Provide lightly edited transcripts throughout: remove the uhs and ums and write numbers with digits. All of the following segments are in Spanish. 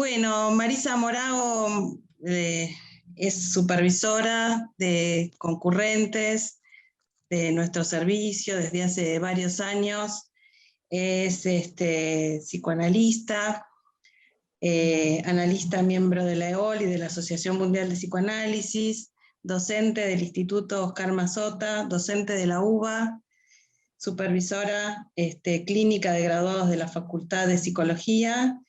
Bueno, Marisa Morago es supervisora de concurrentes de nuestro servicio desde hace varios años. Es psicoanalista, analista miembro de la EOL y de la Asociación Mundial de Psicoanálisis, docente del Instituto Oscar Mazota, docente de la UBA, supervisora clínica de graduados de la Facultad de Psicología,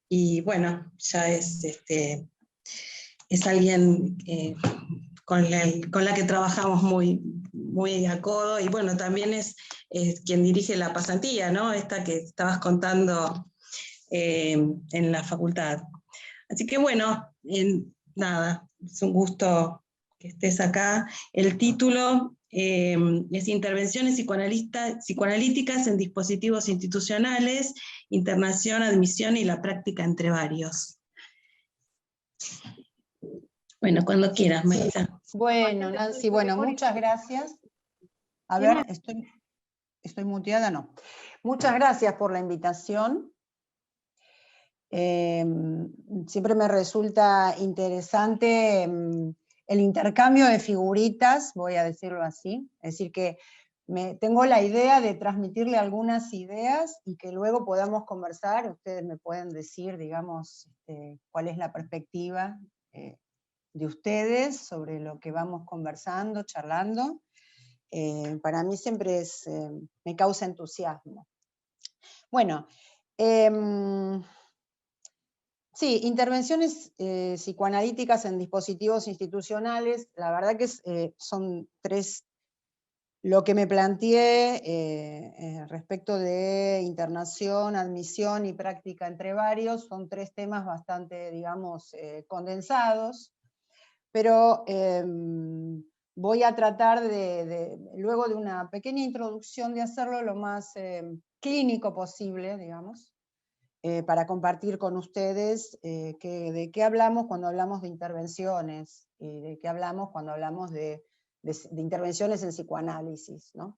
y bueno, ya es alguien con la que trabajamos muy a codo, y bueno, también es quien dirige la pasantía, ¿no? Esta que estabas contando en la facultad. Así que bueno, nada, es un gusto que estés acá. El título es Intervenciones psicoanalíticas en dispositivos institucionales, internación, admisión y la práctica entre varios. Bueno, cuando quieras, Marisa. Bueno, Nancy, bueno, muchas gracias. A ver, ¿estoy muteada? No. Muchas gracias por la invitación. Siempre me resulta interesante el intercambio de figuritas, voy a decirlo así. Es decir, que tengo la idea de transmitirle algunas ideas y que luego podamos conversar. Ustedes me pueden decir, digamos, cuál es la perspectiva de ustedes sobre lo que vamos conversando, charlando. Para mí siempre me causa entusiasmo. Bueno, sí, intervenciones psicoanalíticas en dispositivos institucionales, la verdad que son tres, lo que me planteé respecto de internación, admisión y práctica entre varios, son tres temas bastante, digamos, condensados, pero voy a tratar luego de una pequeña introducción, de hacerlo lo más clínico posible, digamos, para compartir con ustedes de qué hablamos cuando hablamos de intervenciones, y de qué hablamos cuando hablamos de intervenciones en psicoanálisis, ¿no?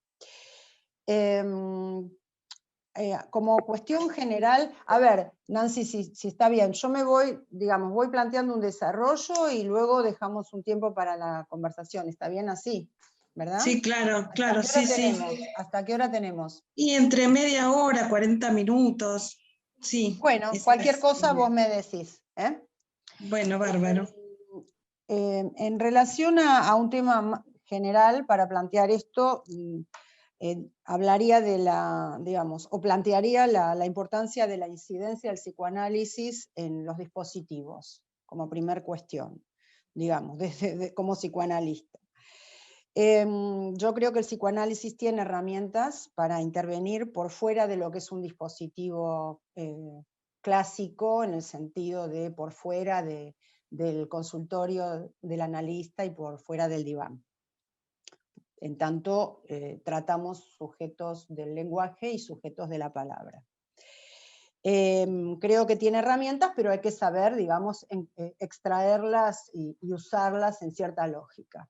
Como cuestión general, a ver, Nancy, si está bien, yo me voy, digamos, voy planteando un desarrollo y luego dejamos un tiempo para la conversación, ¿está bien así? ¿Verdad? Sí, claro, claro, sí, sí. ¿Hasta qué hora tenemos? Y entre media hora, 40 minutos, sí. Bueno, cualquier cosa vos me decís, ¿eh? Bueno, bárbaro. En relación a un tema general, para plantear esto, hablaría de digamos, o plantearía la importancia de la incidencia del psicoanálisis en los dispositivos, como primer cuestión, digamos, como psicoanalista. Yo creo que el psicoanálisis tiene herramientas para intervenir por fuera de lo que es un dispositivo clásico, en el sentido de por fuera del consultorio del analista y por fuera del diván. En tanto, tratamos sujetos del lenguaje y sujetos de la palabra. Creo que tiene herramientas, pero hay que saber, digamos, extraerlas y usarlas en cierta lógica.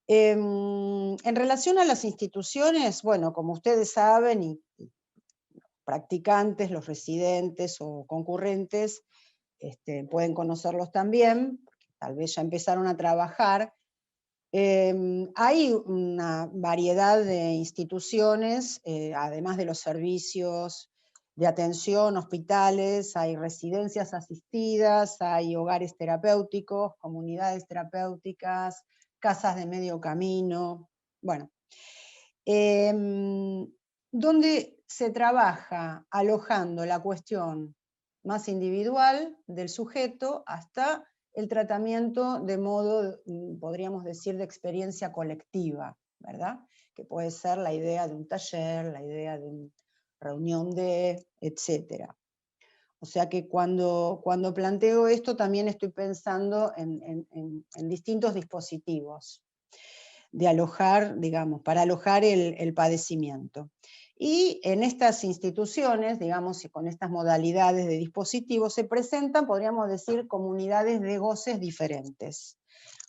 En relación a las instituciones, bueno, como ustedes saben, y practicantes, los residentes o concurrentes, pueden conocerlos también, porque tal vez ya empezaron a trabajar. Hay una variedad de instituciones, además de los servicios de atención, hospitales, hay residencias asistidas, hay hogares terapéuticos, comunidades terapéuticas, casas de medio camino, bueno. Donde se trabaja alojando la cuestión más individual del sujeto hasta el tratamiento de modo, podríamos decir, de experiencia colectiva, ¿verdad? Que puede ser la idea de un taller, la idea de una reunión etcétera. O sea que cuando planteo esto también estoy pensando en distintos dispositivos de alojar, digamos, para alojar el padecimiento. Y en estas instituciones, digamos, y con estas modalidades de dispositivos, se presentan, podríamos decir, comunidades de goces diferentes,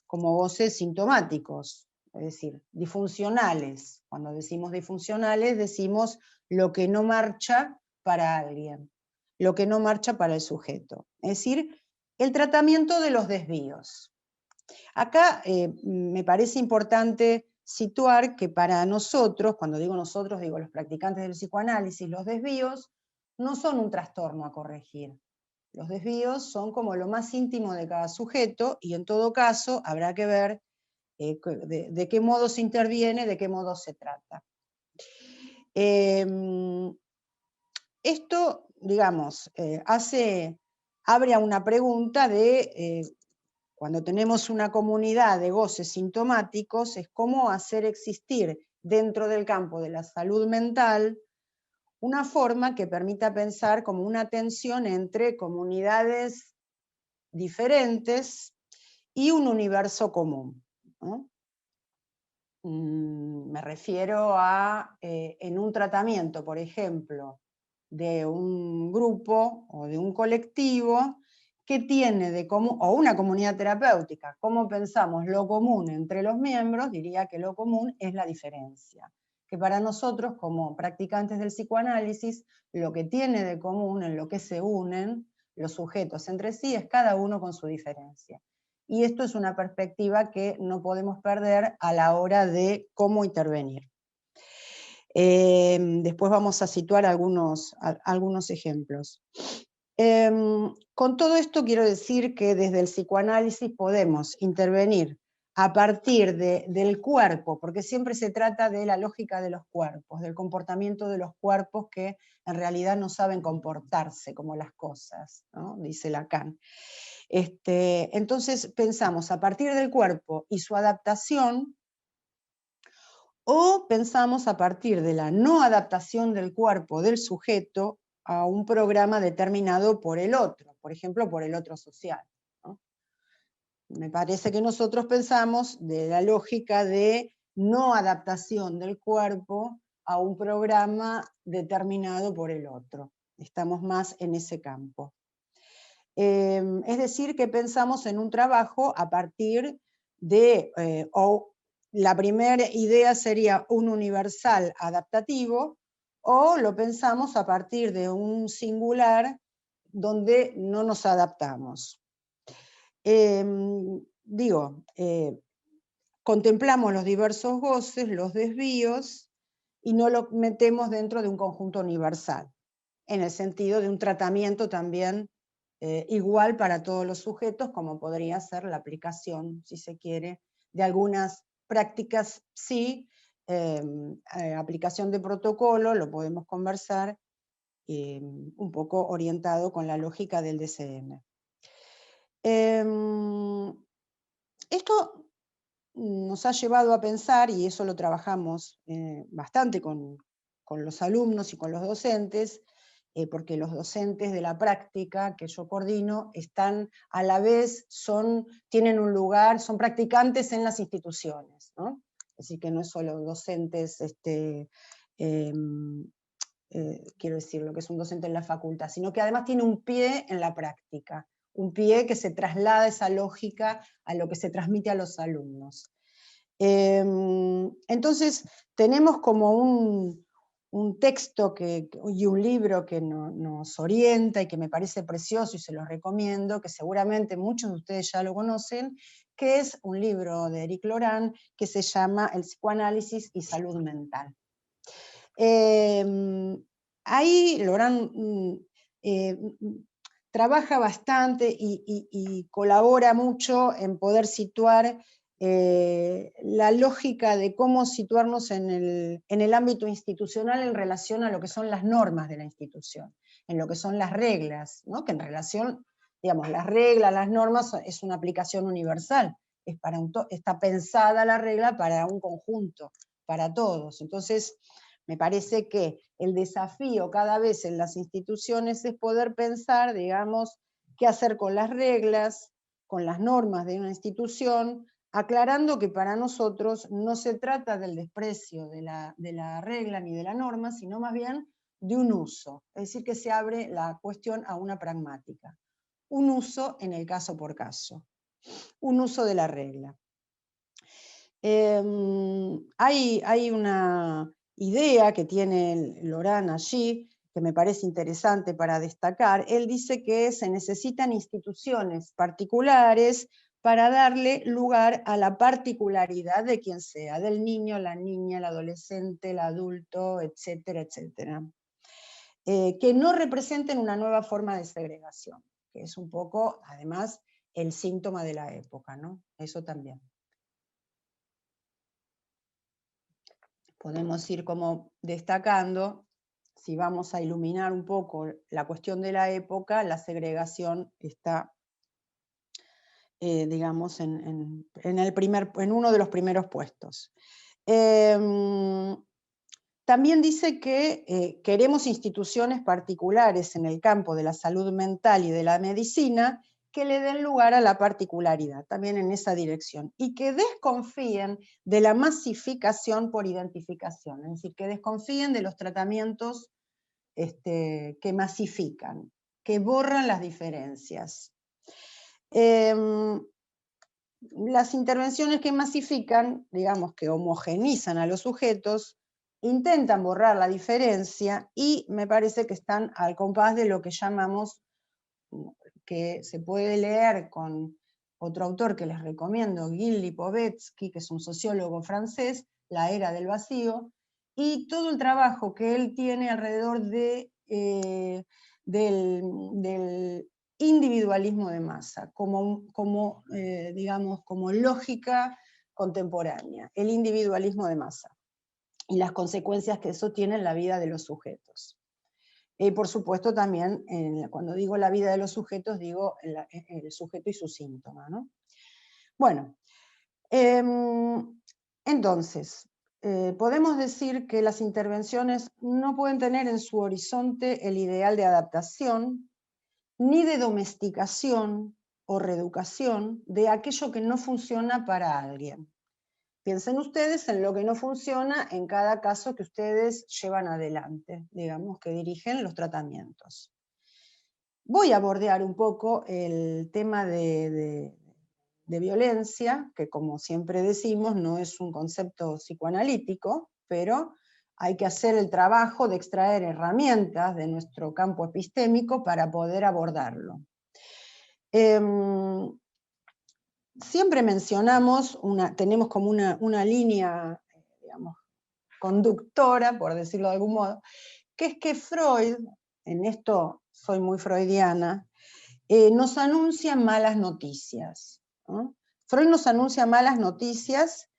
como goces sintomáticos, es decir, disfuncionales. Cuando decimos disfuncionales, decimos lo que no marcha para alguien. lo que no marcha para el sujeto. Es decir, el tratamiento de los desvíos. Acá me parece importante situar que para nosotros, cuando digo nosotros, digo los practicantes del psicoanálisis, los desvíos no son un trastorno a corregir. Los desvíos son como lo más íntimo de cada sujeto y en todo caso habrá que ver de qué modo se interviene, de qué modo se trata. Esto, digamos, abre a una pregunta de, cuando tenemos una comunidad de goces sintomáticos, es cómo hacer existir dentro del campo de la salud mental una forma que permita pensar como una tensión entre comunidades diferentes y un universo común, ¿no? Me refiero a, en un tratamiento, por ejemplo, de un grupo o de un colectivo, ¿qué tiene de común? O una comunidad terapéutica, ¿cómo pensamos lo común entre los miembros? Diría que lo común es la diferencia. Que para nosotros, como practicantes del psicoanálisis, lo que tiene de común, en lo que se unen los sujetos entre sí, es cada uno con su diferencia. Y esto es una perspectiva que no podemos perder a la hora de cómo intervenir. Después vamos a situar algunos ejemplos. Con todo esto quiero decir que desde el psicoanálisis podemos intervenir a partir del cuerpo, porque siempre se trata de la lógica de los cuerpos, del comportamiento de los cuerpos que en realidad no saben comportarse como las cosas, ¿no? Dice Lacan. Entonces pensamos a partir del cuerpo y su adaptación, o pensamos a partir de la no adaptación del cuerpo del sujeto a un programa determinado por el otro, por ejemplo, por el otro social, ¿no? Me parece que nosotros pensamos de la lógica de no adaptación del cuerpo a un programa determinado por el otro. Estamos más en ese campo. Es decir, que pensamos en un trabajo a partir de, la primera idea sería un universal adaptativo, o lo pensamos a partir de un singular donde no nos adaptamos. Contemplamos los diversos goces, los desvíos, y no lo metemos dentro de un conjunto universal, en el sentido de un tratamiento también igual para todos los sujetos, como podría ser la aplicación, si se quiere, de algunas prácticas, sí, aplicación de protocolo, lo podemos conversar, un poco orientado con la lógica del DCM. Esto nos ha llevado a pensar, y eso lo trabajamos bastante con los alumnos y con los docentes, porque los docentes de la práctica que yo coordino están a la vez, tienen un lugar, son practicantes en las instituciones, ¿no? Es decir, que no es solo docentes, quiero decir, lo que es un docente en la facultad, sino que además tiene un pie en la práctica, un pie que se traslada esa lógica a lo que se transmite a los alumnos. Entonces, tenemos como un texto y un libro que nos orienta y que me parece precioso y se los recomiendo, que seguramente muchos de ustedes ya lo conocen, que es un libro de Eric Lorán que se llama El psicoanálisis y salud mental. Ahí Lorán trabaja bastante y colabora mucho en poder situar la lógica de cómo situarnos en el ámbito institucional en relación a lo que son las normas de la institución, en lo que son las reglas, ¿no? Que en relación, digamos, las reglas, las normas es una aplicación universal, está pensada la regla para un conjunto, para todos. Entonces, me parece que el desafío cada vez en las instituciones es poder pensar, digamos, qué hacer con las reglas, con las normas de una institución, aclarando que para nosotros no se trata del desprecio de la regla ni de la norma, sino más bien de un uso. Es decir, que se abre la cuestión a una pragmática. Un uso en el caso por caso. Un uso de la regla. Hay una idea que tiene Lorán allí, que me parece interesante para destacar. Él dice que se necesitan instituciones particulares para darle lugar a la particularidad de quien sea, del niño, la niña, el adolescente, el adulto, etcétera, etcétera. Que no representen una nueva forma de segregación, que es un poco, además, el síntoma de la época, ¿no? Eso también. Podemos ir como destacando, si vamos a iluminar un poco la cuestión de la época, la segregación está, digamos, en uno de los primeros puestos. También dice que queremos instituciones particulares en el campo de la salud mental y de la medicina que le den lugar a la particularidad, también en esa dirección, y que desconfíen de la masificación por identificación, es decir, que desconfíen de los tratamientos que masifican, que borran las diferencias. Las intervenciones que masifican, digamos que homogenizan a los sujetos, intentan borrar la diferencia y me parece que están al compás de lo que llamamos, que se puede leer con otro autor que les recomiendo, Gilles Lipovetsky, que es un sociólogo francés, La era del vacío, y todo el trabajo que él tiene alrededor del individualismo de masa, digamos, como lógica contemporánea, el individualismo de masa, y las consecuencias que eso tiene en la vida de los sujetos. Por supuesto también, cuando digo la vida de los sujetos, digo el sujeto y su síntoma, ¿no? Bueno, entonces, podemos decir que las intervenciones no pueden tener en su horizonte el ideal de adaptación, ni de domesticación o reeducación de aquello que no funciona para alguien. Piensen ustedes en lo que no funciona en cada caso que ustedes llevan adelante, digamos, que dirigen los tratamientos. Voy a bordear un poco el tema de violencia, que como siempre decimos, no es un concepto psicoanalítico, pero hay que hacer el trabajo de extraer herramientas de nuestro campo epistémico para poder abordarlo. Siempre mencionamos, tenemos como una línea, digamos, conductora, por decirlo de algún modo, que es que Freud, en esto soy muy freudiana, nos anuncia malas noticias, ¿no? Freud nos anuncia malas noticias,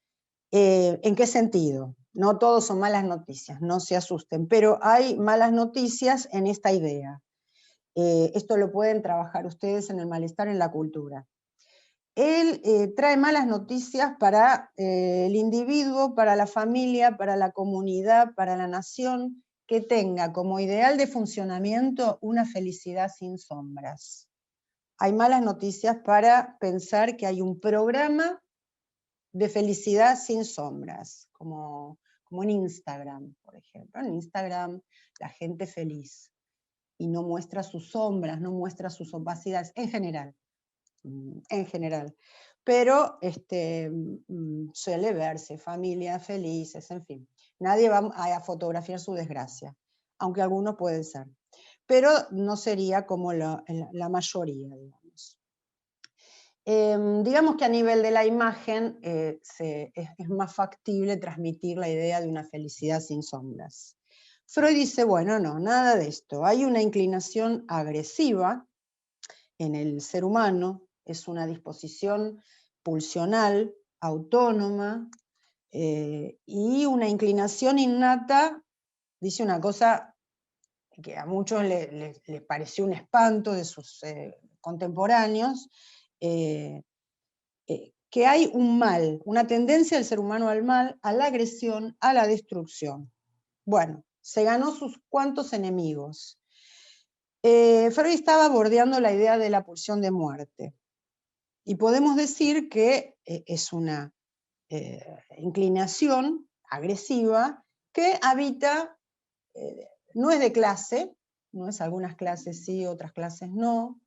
¿en qué sentido? No todos son malas noticias, no se asusten, pero hay malas noticias en esta idea. Esto lo pueden trabajar ustedes en el malestar en la cultura. Él trae malas noticias para el individuo, para la familia, para la comunidad, para la nación, que tenga como ideal de funcionamiento una felicidad sin sombras. Hay malas noticias para pensar que hay un programa de felicidad sin sombras, como en Instagram, por ejemplo. En Instagram la gente feliz y no muestra sus sombras, no muestra sus opacidades, en general. Pero suele verse familias felices, en fin. Nadie va a fotografiar su desgracia, aunque algunos pueden ser. Pero no sería como la mayoría, digamos. Digamos que a nivel de la imagen es más factible transmitir la idea de una felicidad sin sombras. Freud dice, bueno, no, nada de esto. Hay una inclinación agresiva en el ser humano, es una disposición pulsional, autónoma, y una inclinación innata, dice una cosa que a muchos les pareció un espanto de sus contemporáneos, que hay un mal, una tendencia del ser humano al mal, a la agresión, a la destrucción. Bueno, se ganó sus cuantos enemigos. Freud estaba bordeando la idea de la pulsión de muerte. Y podemos decir que es una inclinación agresiva que habita, no es de clase, no es algunas clases sí, otras clases no,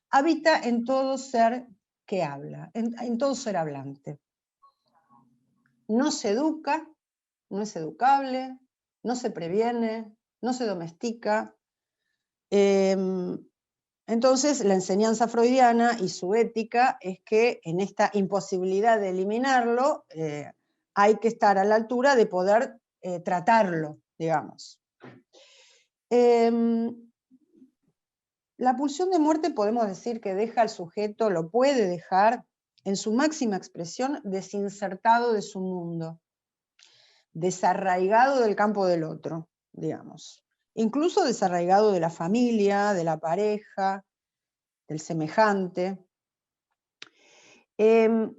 habita en todo ser que habla, en todo ser hablante. No se educa, no es educable, no se previene, no se domestica, Entonces, la enseñanza freudiana y su ética es que en esta imposibilidad de eliminarlo, hay que estar a la altura de poder tratarlo, digamos. La pulsión de muerte podemos decir que deja al sujeto, lo puede dejar, en su máxima expresión, desinsertado de su mundo, desarraigado del campo del otro, digamos. Incluso desarraigado de la familia, de la pareja, del semejante. En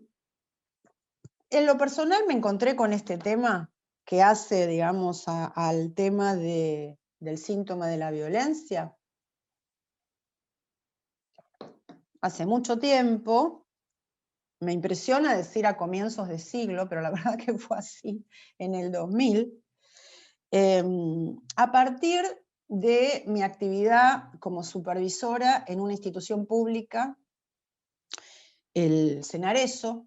lo personal me encontré con este tema que hace, digamos, al tema del síntoma de la violencia. Hace mucho tiempo, me impresiona decir a comienzos de siglo, pero la verdad que fue así, en el 2000, a partir de mi actividad como supervisora en una institución pública, el Senareso,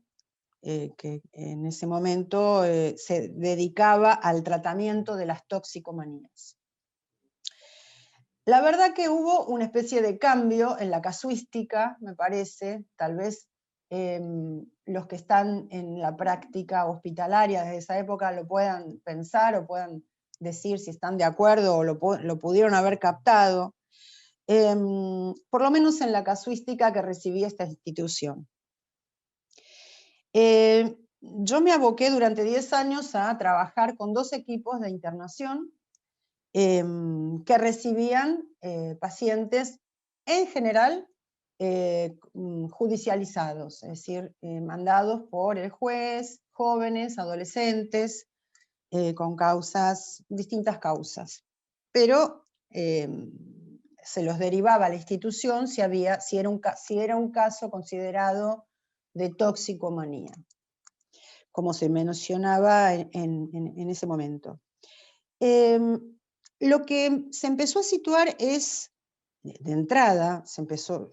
que en ese momento se dedicaba al tratamiento de las toxicomanías. La verdad que hubo una especie de cambio en la casuística, me parece, tal vez los que están en la práctica hospitalaria desde esa época lo puedan pensar o puedan decir si están de acuerdo o lo pudieron haber captado, por lo menos en la casuística que recibí esta institución. Yo me aboqué durante 10 años a trabajar con 2 equipos de internación que recibían pacientes, en general, judicializados, es decir, mandados por el juez, jóvenes, adolescentes, con distintas causas. Pero se los derivaba a la institución si era un caso considerado de toxicomanía, como se mencionaba en ese momento. Lo que se empezó a situar es, de entrada,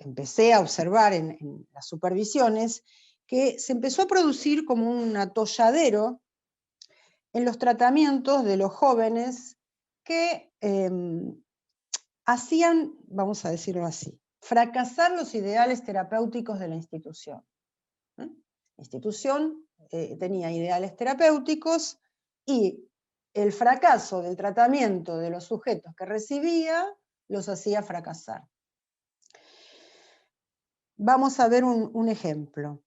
empecé a observar en las supervisiones, que se empezó a producir como un atolladero en los tratamientos de los jóvenes que hacían, vamos a decirlo así, fracasar los ideales terapéuticos de la institución. La institución tenía ideales terapéuticos y el fracaso del tratamiento de los sujetos que recibía los hacía fracasar. Vamos a ver un ejemplo.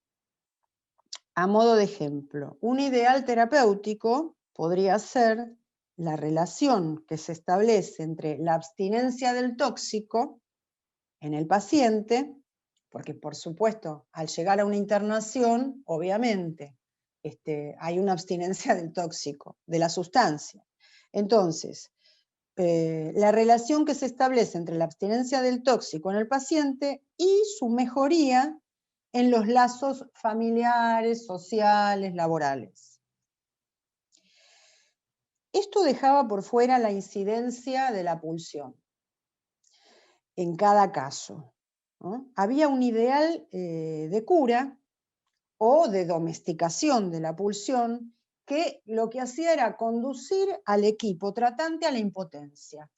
A modo de ejemplo, un ideal terapéutico podría ser la relación que se establece entre la abstinencia del tóxico en el paciente, porque por supuesto, al llegar a una internación, obviamente, hay una abstinencia del tóxico, de la sustancia. Entonces, la relación que se establece entre la abstinencia del tóxico en el paciente y su mejoría en los lazos familiares, sociales, laborales. Esto dejaba por fuera la incidencia de la pulsión en cada caso, ¿no? Había un ideal de cura o de domesticación de la pulsión que lo que hacía era conducir al equipo tratante a la impotencia,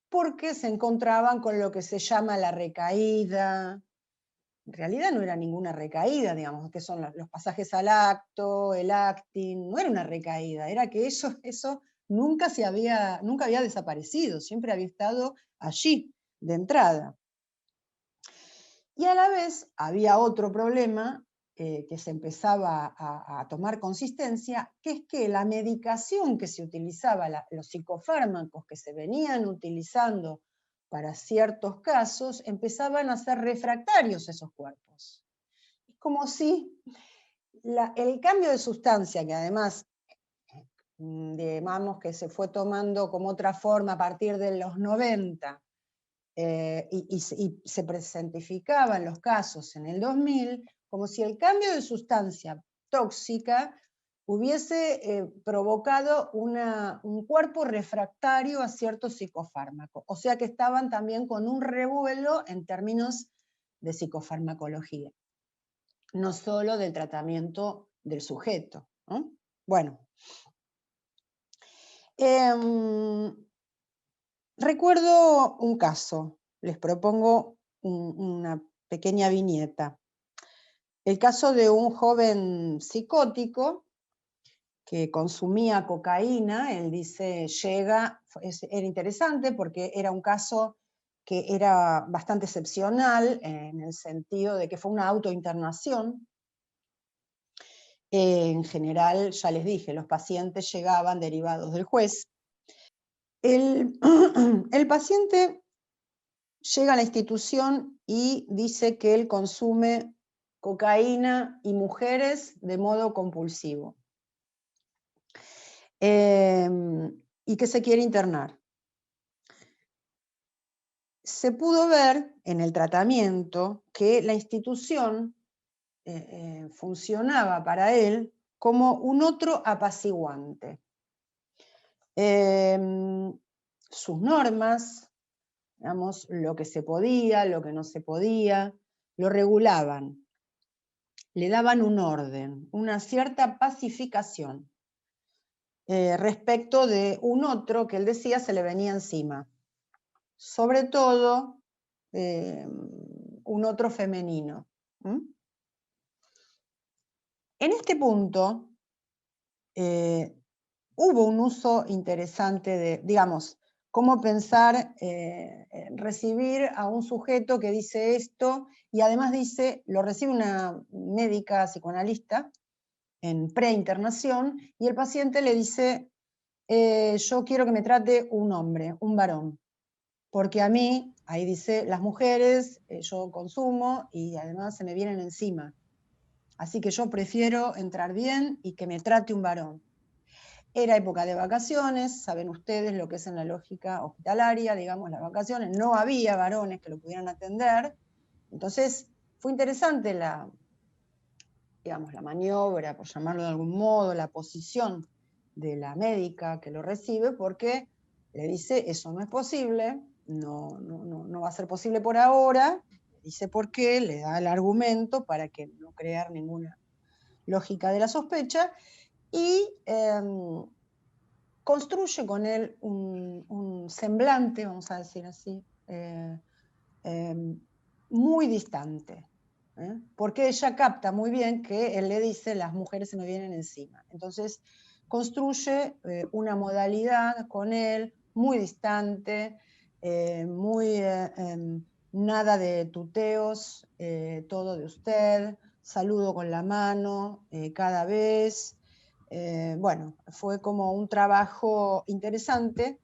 porque se encontraban con lo que se llama la recaída. En realidad no era ninguna recaída, digamos, que son los pasajes al acto, el acting, no era una recaída, era que eso nunca había desaparecido, siempre había estado allí, de entrada. Y a la vez había otro problema que se empezaba a tomar consistencia, que es que la medicación que se utilizaba, los psicofármacos que se venían utilizando para ciertos casos, empezaban a ser refractarios esos cuerpos. Es como si el cambio de sustancia, que además, digamos que se fue tomando como otra forma a partir de los 90, y se presentificaban los casos en el 2000, como si el cambio de sustancia tóxica hubiese provocado un cuerpo refractario a ciertos psicofármacos. O sea que estaban también con un revuelo en términos de psicofarmacología, no solo del tratamiento del sujeto, ¿no? Bueno. Recuerdo un caso, les propongo una pequeña viñeta. El caso de un joven psicótico que consumía cocaína. Él dice, era interesante porque era un caso que era bastante excepcional en el sentido de que fue una autointernación. En general, ya les dije, los pacientes llegaban derivados del juez. El paciente llega a la institución y dice que él consume cocaína y mujeres de modo compulsivo. Y que se quiere internar. Se pudo ver en el tratamiento que la institución funcionaba para él como un otro apaciguante. Sus normas, digamos, lo que se podía, lo que no se podía, lo regulaban, le daban un orden, una cierta pacificación respecto de un otro que él decía se le venía encima. Sobre todo un otro femenino. En este punto hubo un uso interesante de, digamos, cómo pensar recibir a un sujeto que dice esto y además dice, lo recibe una médica psicoanalista en preinternación y el paciente le dice, yo quiero que me trate un hombre, un varón. Porque a mí, ahí dice, las mujeres, yo consumo y además se me vienen encima. Así que yo prefiero entrar bien y que me trate un varón. Era época de vacaciones, saben ustedes lo que es en la lógica hospitalaria, digamos, las vacaciones, no había varones que lo pudieran atender. Entonces, fue interesante la maniobra, por llamarlo de algún modo, la posición de la médica que lo recibe, porque le dice, eso no es posible, no va a ser posible por ahora, dice por qué, le da el argumento para que no crear ninguna lógica de la sospecha, y construye con él un semblante, vamos a decir así, muy distante, porque ella capta muy bien que él le dice, las mujeres se me vienen encima. Entonces construye una modalidad con él muy distante, nada de tuteos, todo de usted, saludo con la mano cada vez. Bueno, fue como un trabajo interesante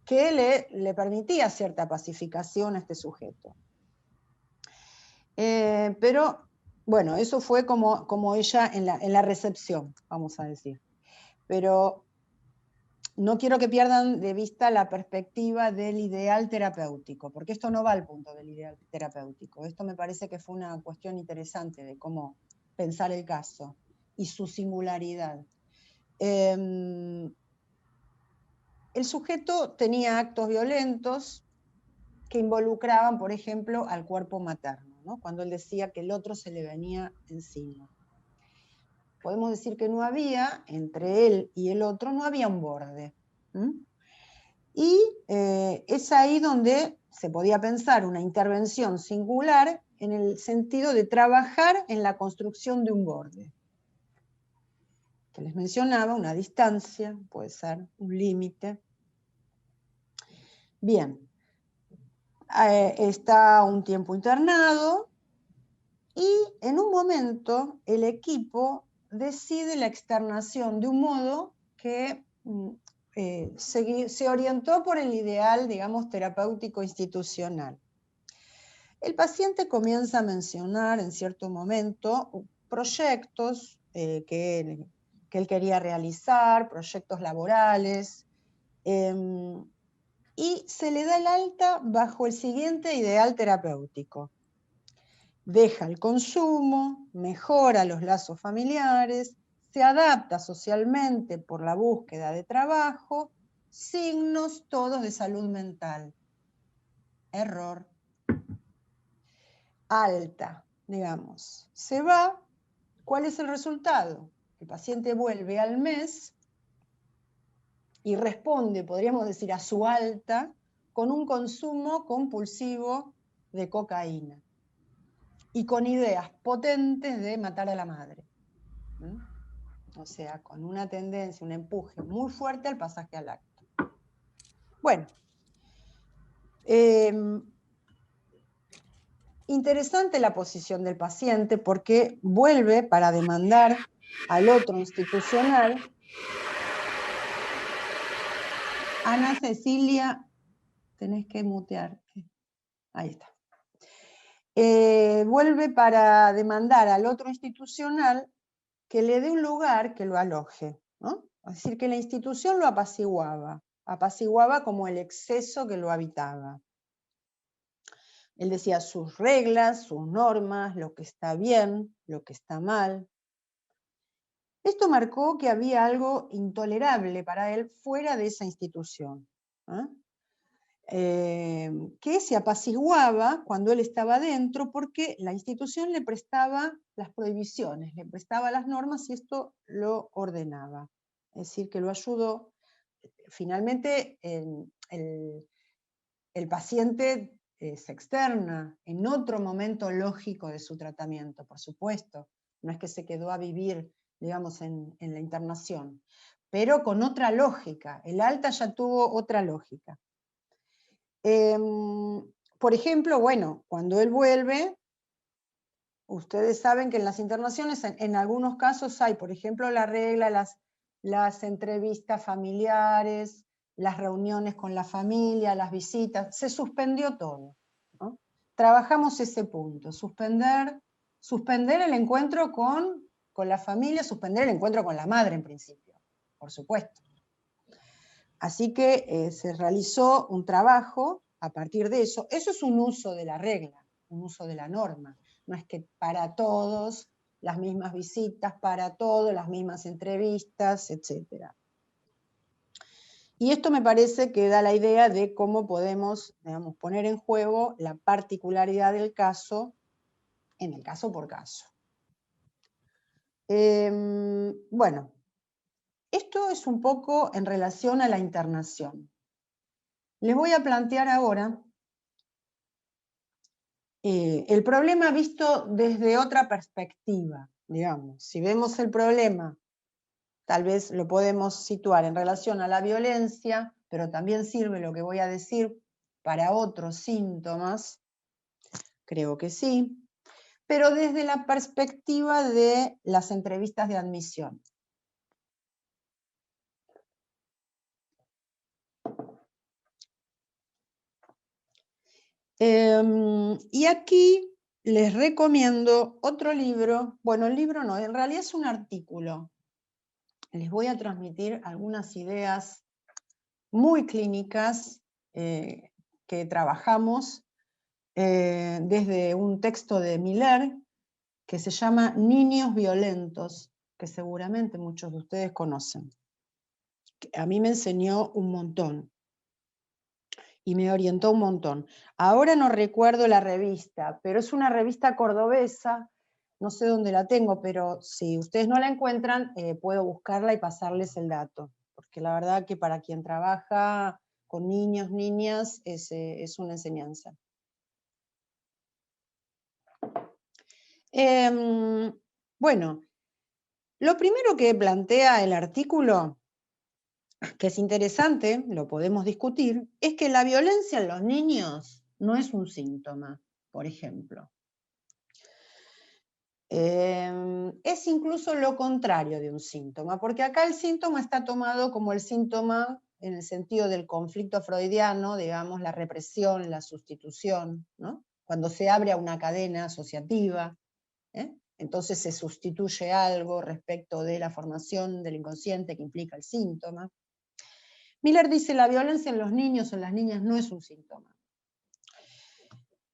que le permitía cierta pacificación a este sujeto. Pero bueno, eso fue como ella en la recepción, vamos a decir. Pero no quiero que pierdan de vista la perspectiva del ideal terapéutico, porque esto no va al punto del ideal terapéutico. Esto me parece que fue una cuestión interesante de cómo pensar el caso y su singularidad. El sujeto tenía actos violentos que involucraban, por ejemplo, al cuerpo materno, ¿no? Cuando él decía que el otro se le venía encima. Podemos decir que no había, entre él y el otro, no había un borde. Y es ahí donde se podía pensar una intervención singular en el sentido de trabajar en la construcción de un borde. Que les mencionaba, una distancia, puede ser un límite. Bien. Está un tiempo internado y en un momento el equipo decide la externación de un modo que se orientó por el ideal, digamos, terapéutico institucional. El paciente comienza a mencionar en cierto momento proyectos que él quería realizar, proyectos laborales, y se le da el alta bajo el siguiente ideal terapéutico. Deja el consumo, mejora los lazos familiares, se adapta socialmente por la búsqueda de trabajo, signos todos de salud mental. Error. Alta, digamos. Se va, ¿cuál es el resultado? El paciente vuelve al mes y responde, podríamos decir, a su alta con un consumo compulsivo de cocaína y con ideas potentes de matar a la madre. O sea, con una tendencia, un empuje muy fuerte al pasaje al acto. Bueno, interesante la posición del paciente porque vuelve para demandar al otro institucional. Ana Cecilia, tenés que mutearte. Ahí está. Vuelve para demandar al otro institucional que le dé un lugar que lo aloje, ¿no? Es decir, que la institución lo apaciguaba como el exceso que lo habitaba. Él decía sus reglas, sus normas, lo que está bien, lo que está mal. Esto marcó que había algo intolerable para él fuera de esa institución, que se apaciguaba cuando él estaba dentro porque la institución le prestaba las prohibiciones, le prestaba las normas y esto lo ordenaba. Es decir, que lo ayudó. Finalmente, el paciente se externa en otro momento lógico de su tratamiento, por supuesto. No es que se quedó a vivir, digamos, en la internación, pero con otra lógica. El alta ya tuvo otra lógica. Por ejemplo, bueno, cuando él vuelve, ustedes saben que en las internaciones, en algunos casos hay, por ejemplo, la regla, las entrevistas familiares, las reuniones con la familia, las visitas, se suspendió todo, ¿no? Trabajamos ese punto, suspender el encuentro con la familia, suspender el encuentro con la madre en principio, por supuesto. Así que se realizó un trabajo a partir de eso. Eso es un uso de la regla, un uso de la norma. No es que para todos las mismas visitas, para todos las mismas entrevistas, etc. Y esto me parece que da la idea de cómo podemos, digamos, poner en juego la particularidad del caso en el caso por caso. Bueno, esto es un poco en relación a la internación. Les voy a plantear ahora el problema visto desde otra perspectiva, digamos. Si vemos el problema, tal vez lo podemos situar en relación a la violencia, pero también sirve lo que voy a decir para otros síntomas, creo que sí, pero desde la perspectiva de las entrevistas de admisión. Y aquí les recomiendo otro libro, bueno, el libro no, en realidad es un artículo. Les voy a transmitir algunas ideas muy clínicas que trabajamos desde un texto de Miller que se llama Niños violentos, que seguramente muchos de ustedes conocen. A mí me enseñó un montón y me orientó un montón. Ahora no recuerdo la revista, pero es una revista cordobesa, no sé dónde la tengo, pero si ustedes no la encuentran, puedo buscarla y pasarles el dato, porque la verdad que para quien trabaja con niños, niñas, es una enseñanza. Bueno, lo primero que plantea el artículo, que es interesante, lo podemos discutir, es que la violencia en los niños no es un síntoma, por ejemplo. Es incluso lo contrario de un síntoma, porque acá el síntoma está tomado como el síntoma en el sentido del conflicto freudiano, digamos, la represión, la sustitución, ¿no? Cuando se abre a una cadena asociativa, entonces se sustituye algo respecto de la formación del inconsciente que implica el síntoma. Miller dice, la violencia en los niños o en las niñas no es un síntoma.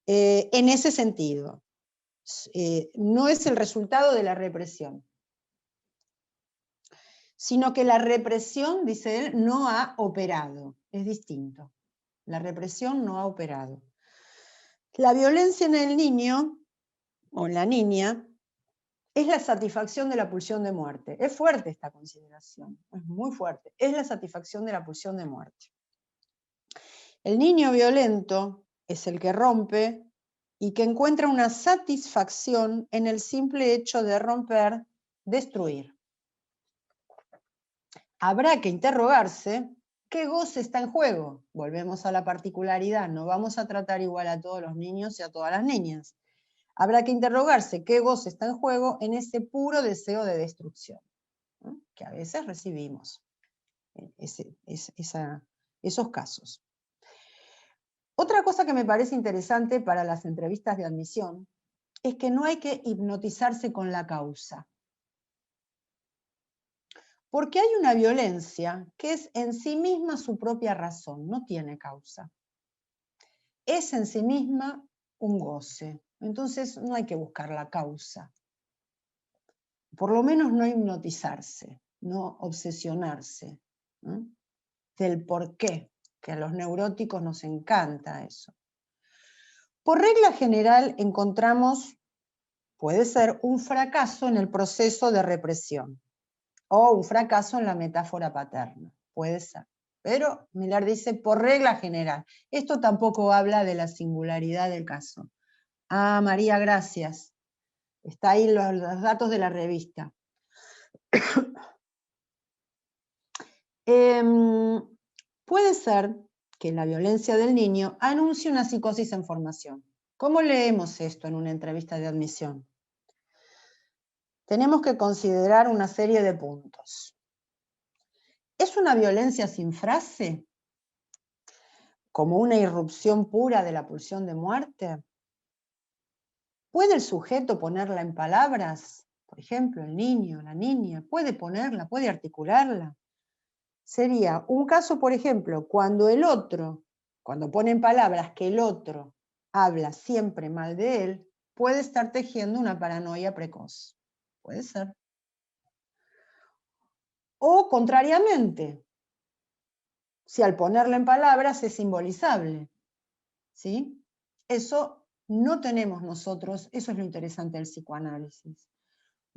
En ese sentido, no es el resultado de la represión, sino que la represión, dice él, no ha operado. Es distinto. La represión no ha operado. La violencia en el niño o en la niña es la satisfacción de la pulsión de muerte. Es fuerte esta consideración, es muy fuerte. Es la satisfacción de la pulsión de muerte. El niño violento es el que rompe y que encuentra una satisfacción en el simple hecho de romper, destruir. Habrá que interrogarse qué goce está en juego. Volvemos a la particularidad, no vamos a tratar igual a todos los niños y a todas las niñas. Habrá que interrogarse qué goce está en juego en ese puro deseo de destrucción, ¿no?, que a veces recibimos, esos casos. Otra cosa que me parece interesante para las entrevistas de admisión es que no hay que hipnotizarse con la causa. Porque hay una violencia que es en sí misma su propia razón, no tiene causa. Es en sí misma un goce. Entonces no hay que buscar la causa. Por lo menos no hipnotizarse, no obsesionarse, ¿no?, del por qué, que a los neuróticos nos encanta eso. Por regla general encontramos, puede ser, un fracaso en el proceso de represión o un fracaso en la metáfora paterna, puede ser. Pero Miller dice por regla general. Esto tampoco habla de la singularidad del caso. Ah, María, gracias. Está ahí los datos de la revista. Puede ser que la violencia del niño anuncie una psicosis en formación. ¿Cómo leemos esto en una entrevista de admisión? Tenemos que considerar una serie de puntos. ¿Es una violencia sin frase? ¿Como una irrupción pura de la pulsión de muerte? ¿Puede el sujeto ponerla en palabras? Por ejemplo, el niño, la niña, ¿puede ponerla, puede articularla? Sería un caso, por ejemplo, cuando pone en palabras que el otro habla siempre mal de él, puede estar tejiendo una paranoia precoz. Puede ser. O contrariamente, si al ponerla en palabras es simbolizable, ¿sí? Eso no tenemos nosotros, eso es lo interesante del psicoanálisis.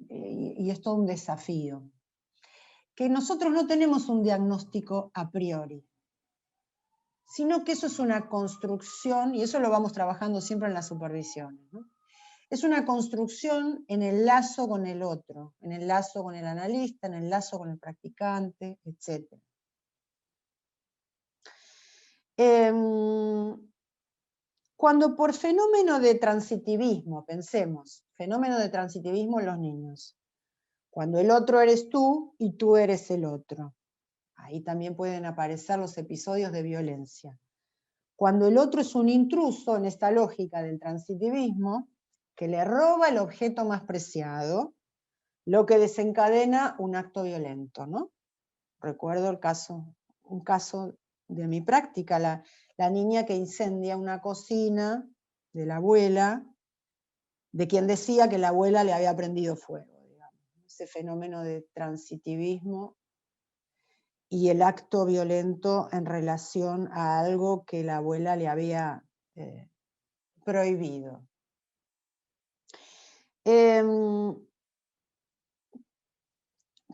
Y es todo un desafío. Que nosotros no tenemos un diagnóstico a priori, sino que eso es una construcción, y eso lo vamos trabajando siempre en las supervisiones, ¿no? Es una construcción en el lazo con el otro, en el lazo con el analista, en el lazo con el practicante, etc. Cuando por fenómeno de transitivismo, pensemos, fenómeno de transitivismo en los niños, cuando el otro eres tú y tú eres el otro, ahí también pueden aparecer los episodios de violencia. Cuando el otro es un intruso en esta lógica del transitivismo, que le roba el objeto más preciado, lo que desencadena un acto violento, ¿no? Recuerdo un caso de mi práctica, la niña que incendia una cocina de la abuela, de quien decía que la abuela le había prendido fuego, digamos. Ese fenómeno de transitivismo y el acto violento en relación a algo que la abuela le había prohibido.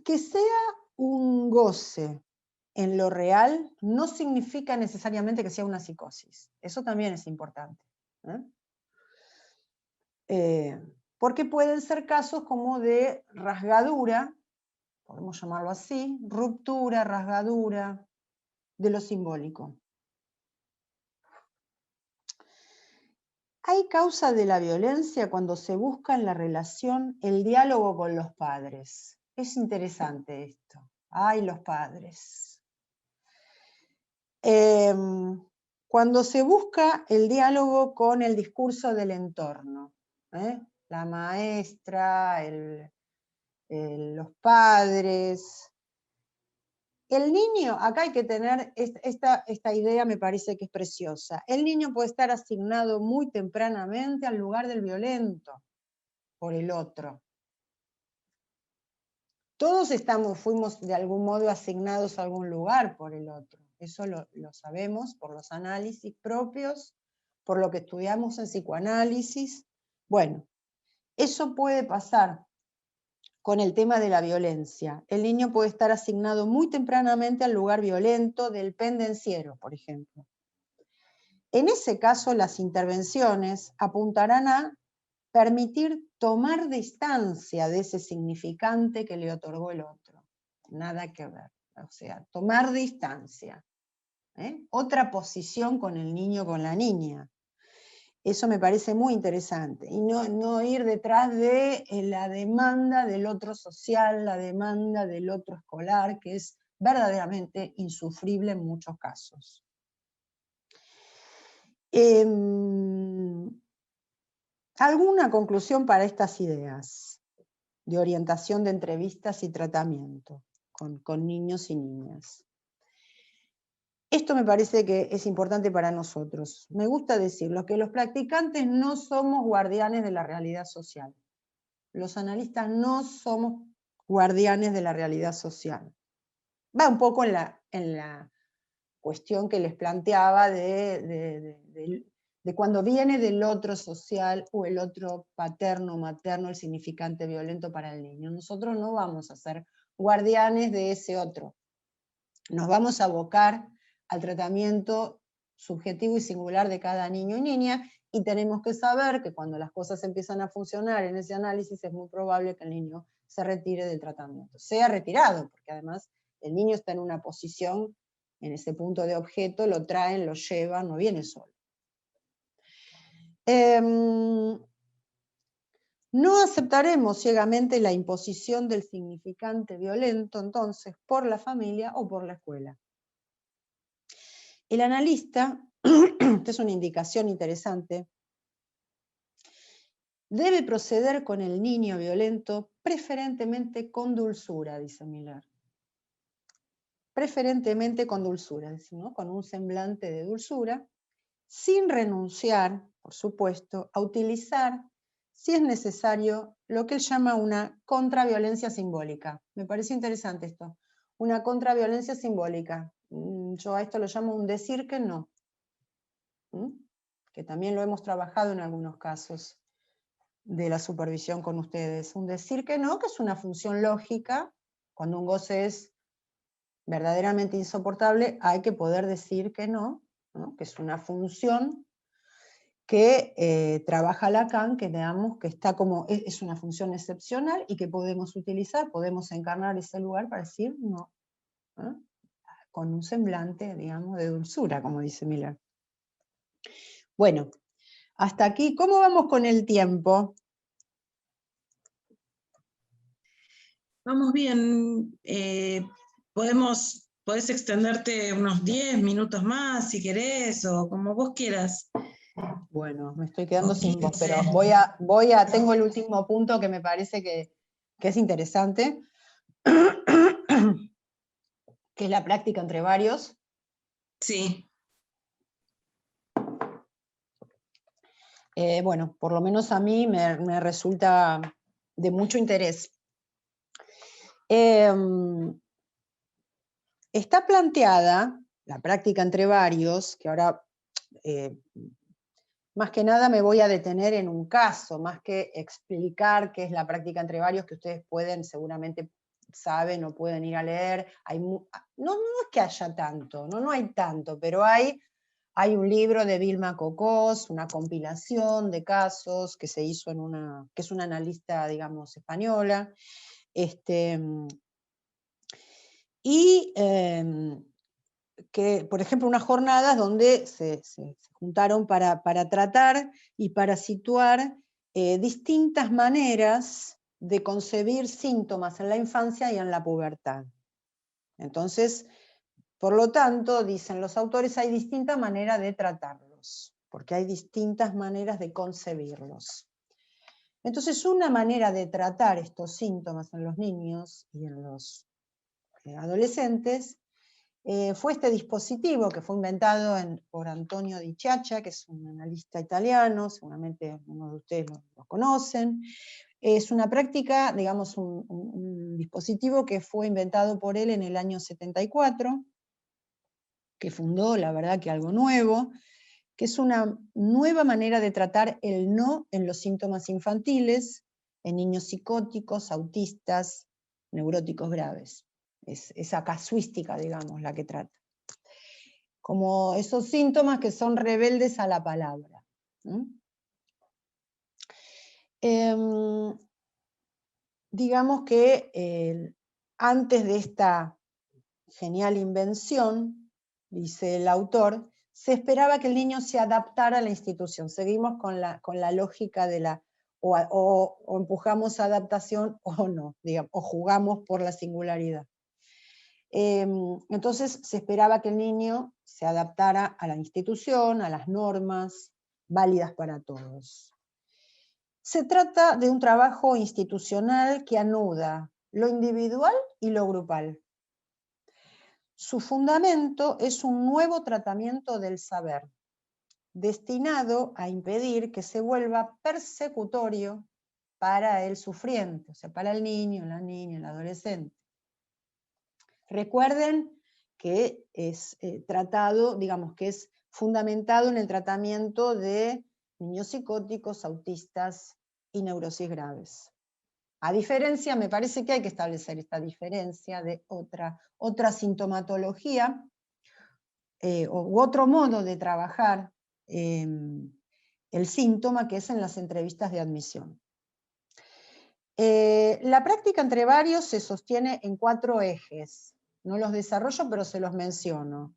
Que sea un goce en lo real no significa necesariamente que sea una psicosis. Eso también es importante, porque pueden ser casos como de rasgadura, podemos llamarlo así, ruptura, rasgadura de lo simbólico. Hay causa de la violencia cuando se busca en la relación el diálogo con los padres. Es interesante esto. Ay, los padres. Cuando se busca el diálogo con el discurso del entorno, la maestra, los padres. El niño, acá hay que tener, esta idea me parece que es preciosa. El niño puede estar asignado muy tempranamente al lugar del violento por el otro. Todos fuimos de algún modo asignados a algún lugar por el otro. Eso lo sabemos por los análisis propios, por lo que estudiamos en psicoanálisis. Bueno, eso puede pasar con el tema de la violencia. El niño puede estar asignado muy tempranamente al lugar violento del pendenciero, por ejemplo. En ese caso, las intervenciones apuntarán a permitir tomar distancia de ese significante que le otorgó el otro. Nada que ver. O sea, tomar distancia. Otra posición con el niño, con la niña. Eso me parece muy interesante. Y no ir detrás de la demanda del otro social, la demanda del otro escolar, que es verdaderamente insufrible en muchos casos. ¿Alguna conclusión para estas ideas de orientación de entrevistas y tratamiento con niños y niñas? Esto me parece que es importante para nosotros. Me gusta decirlo, que los practicantes no somos guardianes de la realidad social. Los analistas no somos guardianes de la realidad social. Va un poco en la cuestión que les planteaba de cuando viene del otro social o el otro paterno, materno, el significante violento para el niño. Nosotros no vamos a ser guardianes de ese otro. Nos vamos a abocar al tratamiento subjetivo y singular de cada niño y niña, y tenemos que saber que cuando las cosas empiezan a funcionar en ese análisis es muy probable que el niño se retire del tratamiento. Sea retirado, porque además el niño está en una posición, en ese punto de objeto, lo traen, lo llevan, no viene solo. No aceptaremos ciegamente la imposición del significante violento, entonces, por la familia o por la escuela. El analista, esta es una indicación interesante, debe proceder con el niño violento preferentemente con dulzura, dice Miller. Preferentemente con dulzura, ¿no? Con un semblante de dulzura, sin renunciar, por supuesto, a utilizar, si es necesario, lo que él llama una contraviolencia simbólica. Me parece interesante esto. Una contraviolencia simbólica. Yo a esto lo llamo un decir que no. Que también lo hemos trabajado en algunos casos de la supervisión con ustedes. Un decir que no, que es una función lógica. Cuando un goce es verdaderamente insoportable, hay que poder decir que no, que es una función que trabaja Lacan, que veamos que está como, es una función excepcional y que podemos utilizar, podemos encarnar ese lugar para decir no, con un semblante, digamos, de dulzura, como dice Miller. Bueno, hasta aquí, ¿cómo vamos con el tiempo? Vamos bien. Podés extenderte unos 10 minutos más si querés, o como vos quieras. Bueno, me estoy quedando sin voz, pero tengo el último punto que me parece que es interesante, que es la práctica entre varios. Sí. Bueno, por lo menos a mí me resulta de mucho interés. Está planteada la práctica entre varios, que ahora más que nada me voy a detener en un caso, más que explicar qué es la práctica entre varios, que ustedes pueden, seguramente saben o pueden ir a leer. No es que haya tanto, no hay tanto, pero hay un libro de Vilma Cocós, una compilación de casos que se hizo que es una analista, digamos, española, y que, por ejemplo, unas jornadas donde se juntaron para tratar y para situar distintas maneras de concebir síntomas en la infancia y en la pubertad. Entonces, por lo tanto, dicen los autores, hay distintas maneras de tratarlos, porque hay distintas maneras de concebirlos. Entonces, una manera de tratar estos síntomas en los niños y en los adolescentes fue este dispositivo que fue inventado por Antonio Di Ciaccia, que es un analista italiano, seguramente algunos de ustedes lo conocen. Es una práctica, digamos, un dispositivo que fue inventado por él en el año 74, que fundó, la verdad, que algo nuevo, que es una nueva manera de tratar el no en los síntomas infantiles, en niños psicóticos, autistas, neuróticos graves. Es esa casuística, digamos, la que trata. como esos síntomas que son rebeldes a la palabra. Digamos que antes de esta genial invención, dice el autor, se esperaba que el niño se adaptara a la institución. Seguimos con la lógica de la, o empujamos a adaptación o no, digamos, o jugamos por la singularidad. Entonces se esperaba que el niño se adaptara a la institución, a las normas válidas para todos. Se trata de un trabajo institucional que anuda lo individual y lo grupal. Su fundamento es un nuevo tratamiento del saber, destinado a impedir que se vuelva persecutorio para el sufriente, o sea, para el niño, la niña, el adolescente. Recuerden que es tratado, digamos que es fundamentado en el tratamiento de niños psicóticos, autistas y neurosis graves. A diferencia, me parece que hay que establecer esta diferencia de otra sintomatología u otro modo de trabajar el síntoma, que es en las entrevistas de admisión. La práctica entre varios se sostiene en 4 ejes. No los desarrollo, pero se los menciono.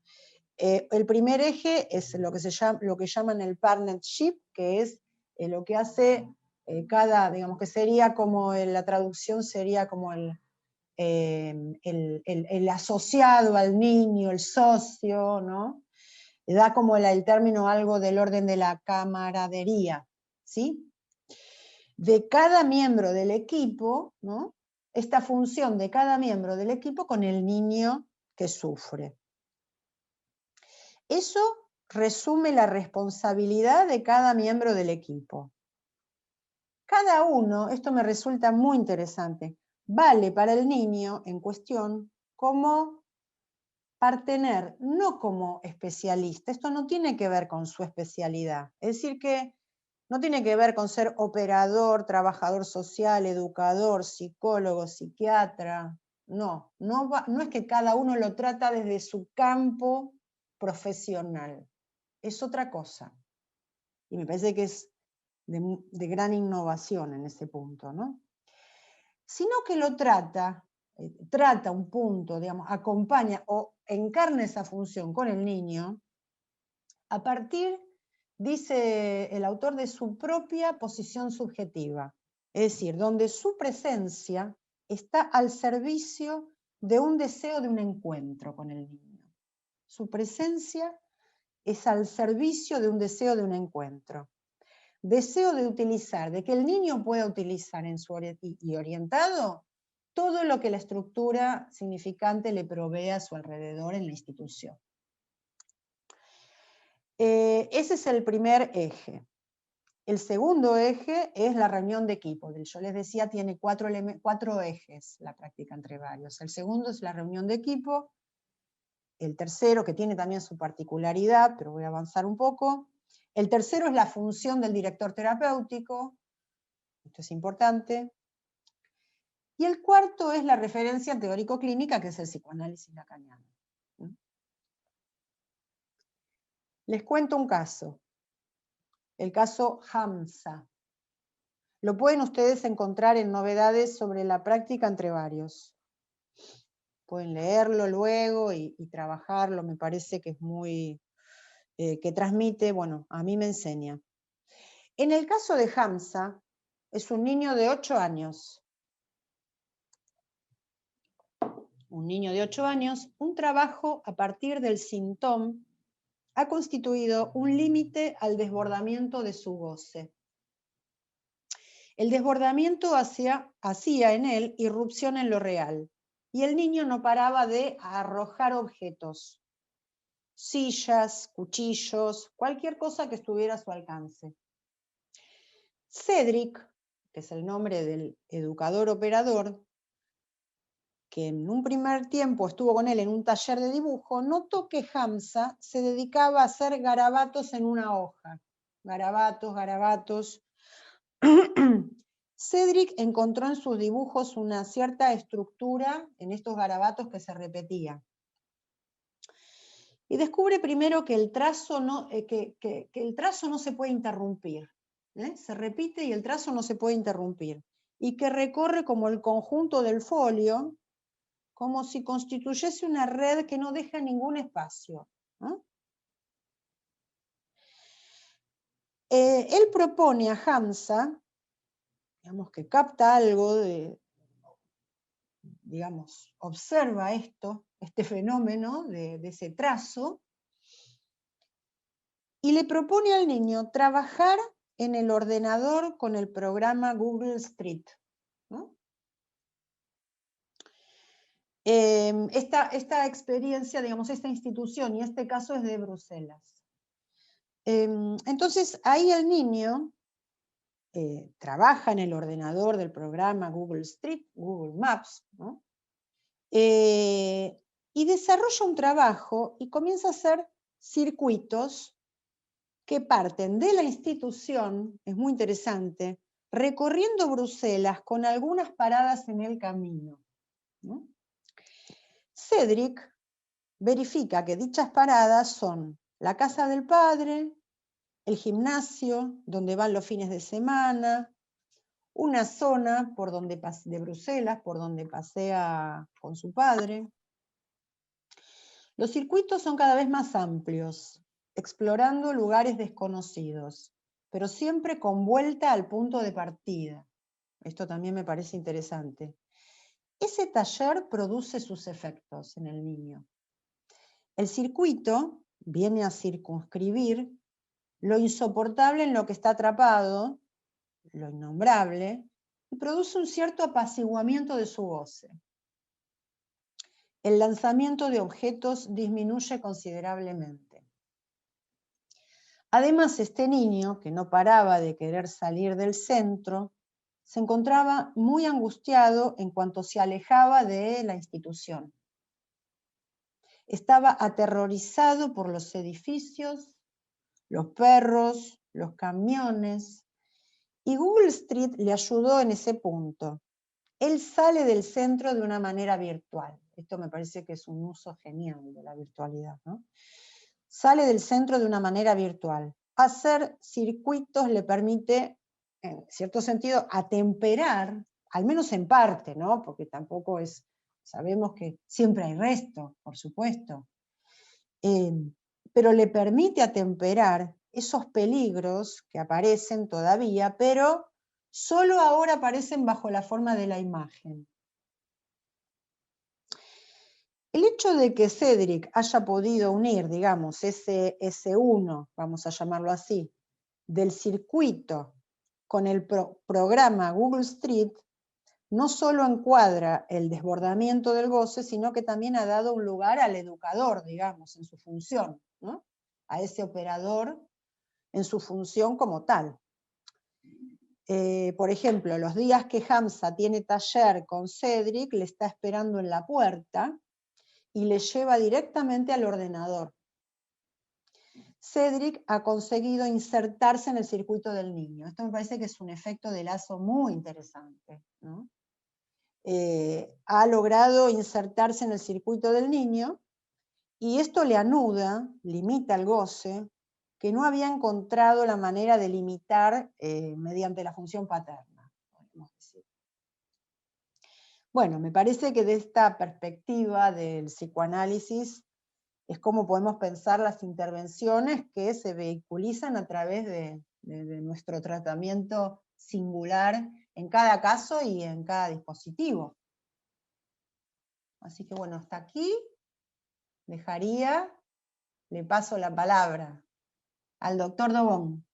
El primer eje es lo que llaman el partnership, que es lo que hace digamos que sería como, la traducción sería como el asociado al niño, el socio, ¿no? Da como el término algo del orden de la camaradería, ¿sí? De cada miembro del equipo, ¿no? Esta función de cada miembro del equipo con el niño que sufre. Eso resume la responsabilidad de cada miembro del equipo. Cada uno, esto me resulta muy interesante, vale para el niño en cuestión como partener, no como especialista. Esto no tiene que ver con su especialidad. Es decir, que no tiene que ver con ser operador, trabajador social, educador, psicólogo, psiquiatra. No es que cada uno lo trata desde su campo profesional. Es otra cosa. Y me parece que es de gran innovación en ese punto, ¿no? Sino que lo trata un punto, digamos, acompaña o encarna esa función con el niño a partir, dice el autor, de su propia posición subjetiva. Es decir, donde su presencia está al servicio de un deseo de un encuentro con el niño. Su presencia es al servicio de un deseo de un encuentro. Deseo de utilizar, de que el niño pueda utilizar y orientado todo lo que la estructura significante le provee a su alrededor en la institución. Ese es el primer eje. El segundo eje es la reunión de equipo. Yo les decía, tiene 4 ejes la práctica entre varios. El segundo es la reunión de equipo. El tercero, que tiene también su particularidad, pero voy a avanzar un poco. El tercero es la función del director terapéutico. Esto es importante. Y el cuarto es la referencia teórico-clínica, que es el psicoanálisis lacaniano. Les cuento un caso. El caso Hamza. Lo pueden ustedes encontrar en Novedades sobre la práctica entre varios. Pueden leerlo luego y trabajarlo, me parece que es muy, que transmite, bueno, a mí me enseña. En el caso de Hamza, es un niño de 8 años. Un niño de 8 años, un trabajo a partir del síntoma ha constituido un límite al desbordamiento de su goce. El desbordamiento hacía en él irrupción en lo real, y el niño no paraba de arrojar objetos, sillas, cuchillos, cualquier cosa que estuviera a su alcance. Cedric, que es el nombre del educador operador, que en un primer tiempo estuvo con él en un taller de dibujo, notó que Hamza se dedicaba a hacer garabatos en una hoja. Garabatos. Cedric encontró en sus dibujos una cierta estructura en estos garabatos que se repetía. y descubre primero que el trazo no, el trazo no se puede interrumpir. Se repite y el trazo no se puede interrumpir. Y que recorre como el conjunto del folio, como si constituyese una red que no deja ningún espacio. Él propone a Hamza, digamos, que capta algo digamos, observa este fenómeno de ese trazo, y le propone al niño trabajar en el ordenador con el programa Google Street. Esta experiencia, digamos, esta institución y este caso es de Bruselas. Entonces, ahí el niño trabaja en el ordenador del programa Google Street, Google Maps, ¿no? Y desarrolla un trabajo y comienza a hacer circuitos que parten de la institución, es muy interesante, recorriendo Bruselas con algunas paradas en el camino, ¿no? Cédric verifica que dichas paradas son la casa del padre, el gimnasio, donde van los fines de semana, una zona de Bruselas por donde pasea con su padre. Los circuitos son cada vez más amplios, explorando lugares desconocidos, pero siempre con vuelta al punto de partida. Esto también me parece interesante. Ese taller produce sus efectos en el niño. El circuito viene a circunscribir lo insoportable en lo que está atrapado, lo innombrable, y produce un cierto apaciguamiento de su goce. El lanzamiento de objetos disminuye considerablemente. Además, este niño, que no paraba de querer salir del centro, se encontraba muy angustiado en cuanto se alejaba de la institución. Estaba aterrorizado por los edificios, los perros, los camiones, y Google Street le ayudó en ese punto. Él sale del centro de una manera virtual. Esto me parece que es un uso genial de la virtualidad, ¿no? Sale del centro de una manera virtual. Hacer circuitos le permite, en cierto sentido, atemperar, al menos en parte, ¿no? Porque tampoco es, sabemos que siempre hay resto, por supuesto. Pero le permite atemperar esos peligros que aparecen todavía, pero solo ahora aparecen bajo la forma de la imagen. El hecho de que Cédric haya podido unir, digamos, ese S1, vamos a llamarlo así, del circuito con el programa Google Street, no solo encuadra el desbordamiento del goce, sino que también ha dado un lugar al educador, digamos, en su función, ¿no? A ese operador en su función como tal. Por ejemplo, los días que Hamza tiene taller con Cédric, le está esperando en la puerta y le lleva directamente al ordenador. Cédric ha conseguido insertarse en el circuito del niño. Esto me parece que es un efecto de lazo muy interesante, ¿no? Ha logrado insertarse en el circuito del niño y esto le anuda, limita el goce, que no había encontrado la manera de limitar mediante la función paterna, podemos decir. Bueno, me parece que de esta perspectiva del psicoanálisis es como podemos pensar las intervenciones que se vehiculizan a través de nuestro tratamiento singular en cada caso y en cada dispositivo. Así que bueno, hasta aquí le paso la palabra al doctor Dobón.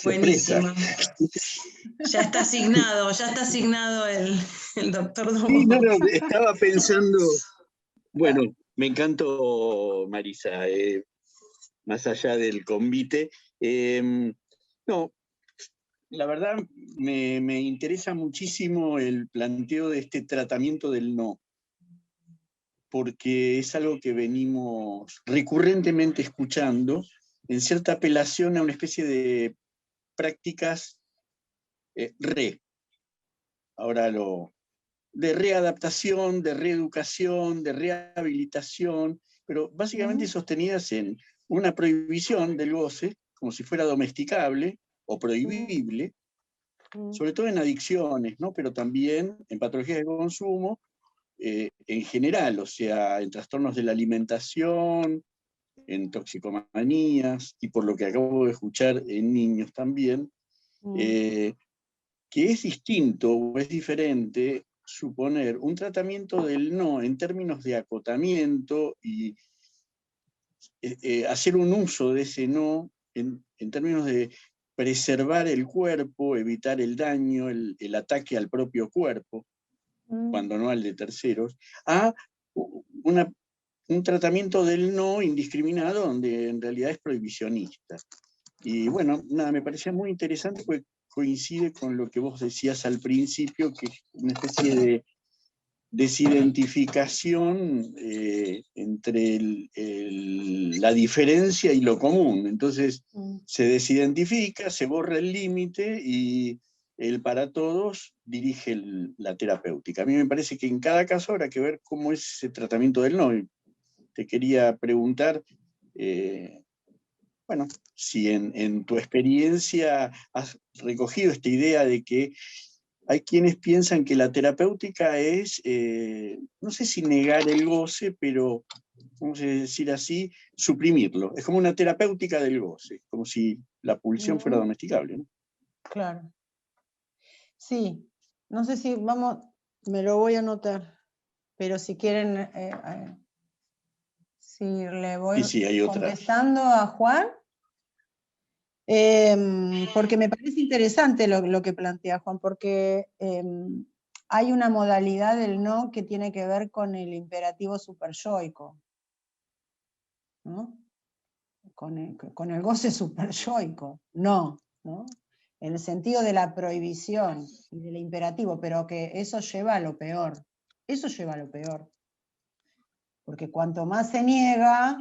Buenísimo. Ya está asignado el doctor Dobón. Sí, no, estaba pensando, bueno, me encantó Marisa, más allá del convite. No, la verdad me interesa muchísimo el planteo de este tratamiento del no, porque es algo que venimos recurrentemente escuchando, en cierta apelación a una especie de prácticas ahora lo de readaptación, de reeducación, de rehabilitación, pero básicamente sostenidas en una prohibición del goce, como si fuera domesticable o prohibible, sobre todo en adicciones, ¿no? Pero también en patologías de consumo, en general, o sea, en trastornos de la alimentación, en toxicomanías, y por lo que acabo de escuchar en niños también, que es distinto o es diferente suponer un tratamiento del no en términos de acotamiento y hacer un uso de ese no en términos de preservar el cuerpo, evitar el daño, el ataque al propio cuerpo, cuando no al de terceros, a un tratamiento del no indiscriminado donde en realidad es prohibicionista. Y bueno, nada, me parecía muy interesante porque coincide con lo que vos decías al principio, que es una especie de desidentificación entre la diferencia y lo común. Entonces se desidentifica, se borra el límite y el para todos dirige la terapéutica. A mí me parece que en cada caso habrá que ver cómo es ese tratamiento del no. Te quería preguntar, bueno, si en tu experiencia has recogido esta idea de que hay quienes piensan que la terapéutica es, no sé si negar el goce, pero, vamos a decir así, suprimirlo. Es como una terapéutica del goce, como si la pulsión fuera domesticable, ¿no? Claro. Sí, no sé si vamos, me lo voy a anotar, pero si quieren, si le voy Sí, hay otra. contestando a Juan, porque me parece interesante lo que plantea Juan, porque hay una modalidad del no que tiene que ver con el imperativo superyoico, ¿no? Con el goce superyoico, ¿no? En el sentido de la prohibición y del imperativo, pero que eso lleva a lo peor. Eso lleva a lo peor. Porque cuanto más se niega,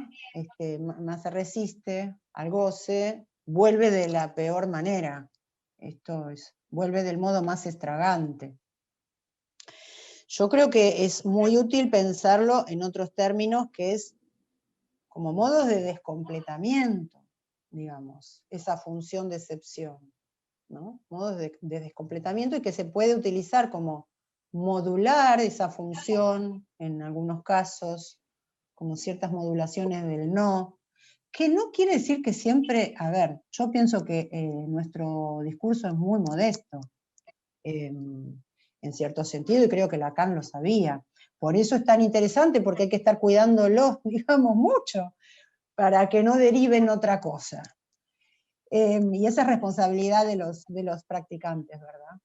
más se resiste al goce, vuelve de la peor manera. Vuelve del modo más estragante. Yo creo que es muy útil pensarlo en otros términos, que es como modos de descompletamiento, digamos, esa función de excepción, ¿no? Modos de descompletamiento, y que se puede utilizar como modular esa función, en algunos casos, como ciertas modulaciones del no, que no quiere decir que siempre, a ver, yo pienso que nuestro discurso es muy modesto, en cierto sentido, y creo que Lacan lo sabía. Por eso es tan interesante, porque hay que estar cuidándolo, digamos, mucho, para que no deriven otra cosa. Y esa es responsabilidad de los practicantes, ¿verdad?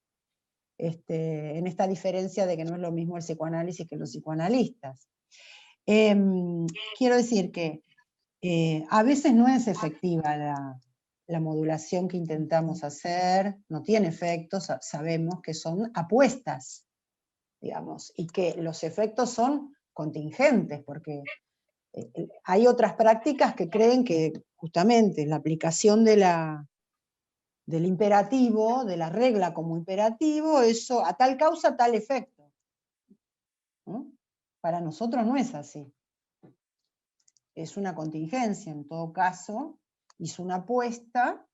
En esta diferencia de que no es lo mismo el psicoanálisis que los psicoanalistas. Quiero decir que a veces no es efectiva la modulación que intentamos hacer, no tiene efectos, sabemos que son apuestas, digamos, y que los efectos son contingentes, porque hay otras prácticas que creen que justamente la aplicación del imperativo, de la regla como imperativo, eso a tal causa, tal efecto. ¿No? Para nosotros no es así. Es una contingencia, en todo caso, hizo una apuesta,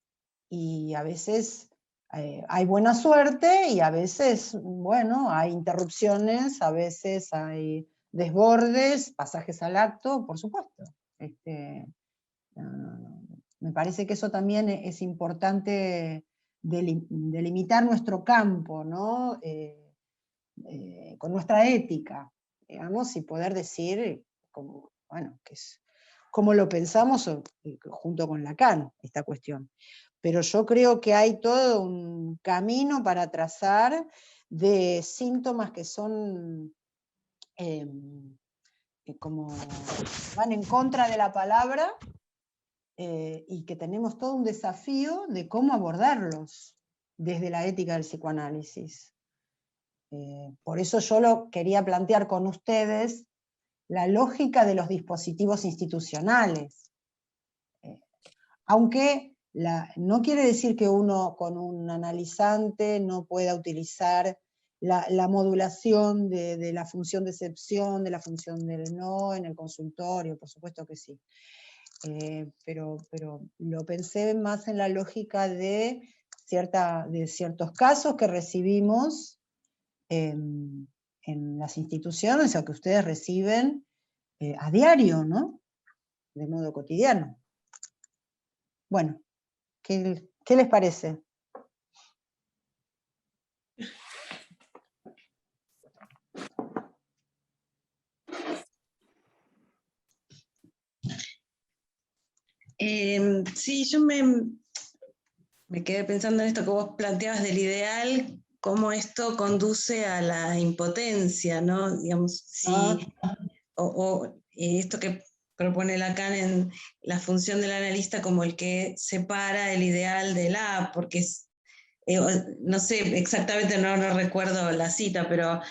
y a veces hay buena suerte, y a veces, bueno, hay interrupciones, a veces hay desbordes, pasajes al acto, por supuesto. Me parece que eso también es importante, delimitar nuestro campo, ¿no? Con nuestra ética, digamos, y poder decir, como, bueno, que es como lo pensamos junto con Lacan, esta cuestión. Pero yo creo que hay todo un camino para trazar de síntomas que son como van en contra de la palabra, y que tenemos todo un desafío de cómo abordarlos desde la ética del psicoanálisis. Por eso yo lo quería plantear con ustedes, la lógica de los dispositivos institucionales. Aunque no quiere decir que uno con un analizante no pueda utilizar la modulación de la función de excepción, de la función del no en el consultorio, por supuesto que sí. Pero lo pensé más en la lógica de ciertos casos que recibimos en las instituciones, o que ustedes reciben a diario, ¿no? De modo cotidiano. Bueno, ¿qué les parece? Sí, yo me quedé pensando en esto que vos planteabas del ideal, cómo esto conduce a la impotencia, ¿no? Digamos, o esto que propone Lacan en la función del analista como el que separa el ideal del A, porque es, no sé exactamente, no recuerdo la cita, pero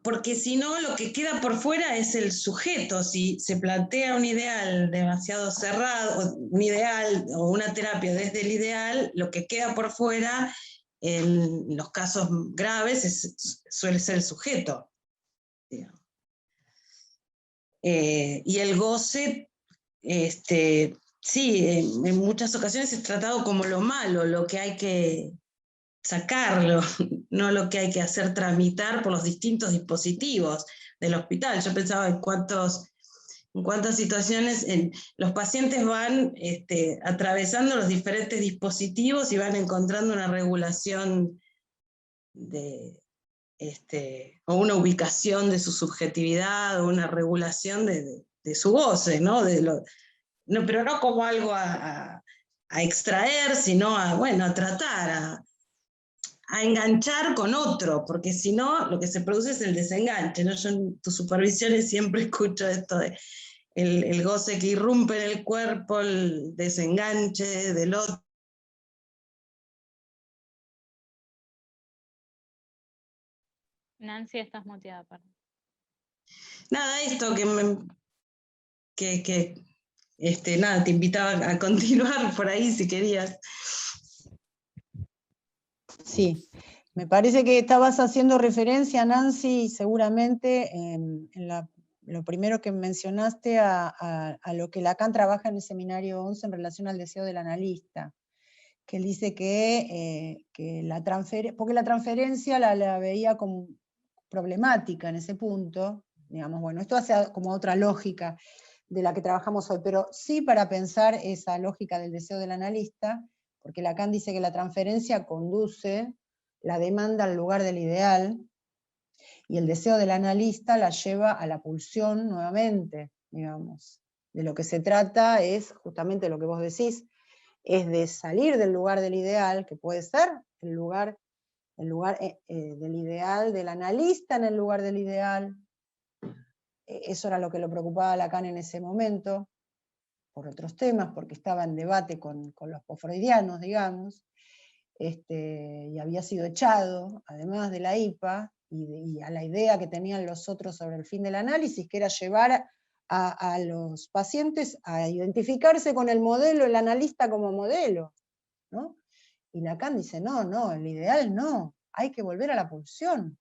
porque si no, lo que queda por fuera es el sujeto. Si se plantea un ideal demasiado cerrado, un ideal o una terapia desde el ideal, lo que queda por fuera, en los casos graves, suele ser el sujeto. Y el goce, sí, en muchas ocasiones es tratado como lo malo, lo que hay que sacarlo, no lo que hay que hacer tramitar por los distintos dispositivos del hospital. Yo pensaba en cuántas situaciones los pacientes van atravesando los diferentes dispositivos y van encontrando una regulación o una ubicación de su subjetividad, o una regulación de su goce, ¿no? Pero no como algo a extraer, sino a tratar, a enganchar con otro, porque si no, lo que se produce es el desenganche, ¿no? Yo en tus supervisiones siempre escucho esto de el goce que irrumpe en el cuerpo, el desenganche del otro. Nancy, estás muteada, perdón. Nada, esto nada, te invitaba a continuar por ahí si querías. Sí, me parece que estabas haciendo referencia, Nancy, seguramente lo primero que mencionaste a lo que Lacan trabaja en el seminario 11 en relación al deseo del analista, que él dice que porque la transferencia la veía como problemática en ese punto, digamos, bueno, esto hace como otra lógica de la que trabajamos hoy, pero sí para pensar esa lógica del deseo del analista, porque Lacan dice que la transferencia conduce la demanda al lugar del ideal, y el deseo del analista la lleva a la pulsión nuevamente, digamos. De lo que se trata es justamente lo que vos decís, es de salir del lugar del ideal, que puede ser el lugar del ideal, del analista en el lugar del ideal. Eso era lo que lo preocupaba a Lacan en ese momento, por otros temas, porque estaba en debate con los posfreudianos, digamos, y había sido echado, además de la IPA, y a la idea que tenían los otros sobre el fin del análisis, que era llevar a los pacientes a identificarse con el modelo, el analista como modelo, ¿no? Y Lacan dice, no, el ideal no, hay que volver a la pulsión,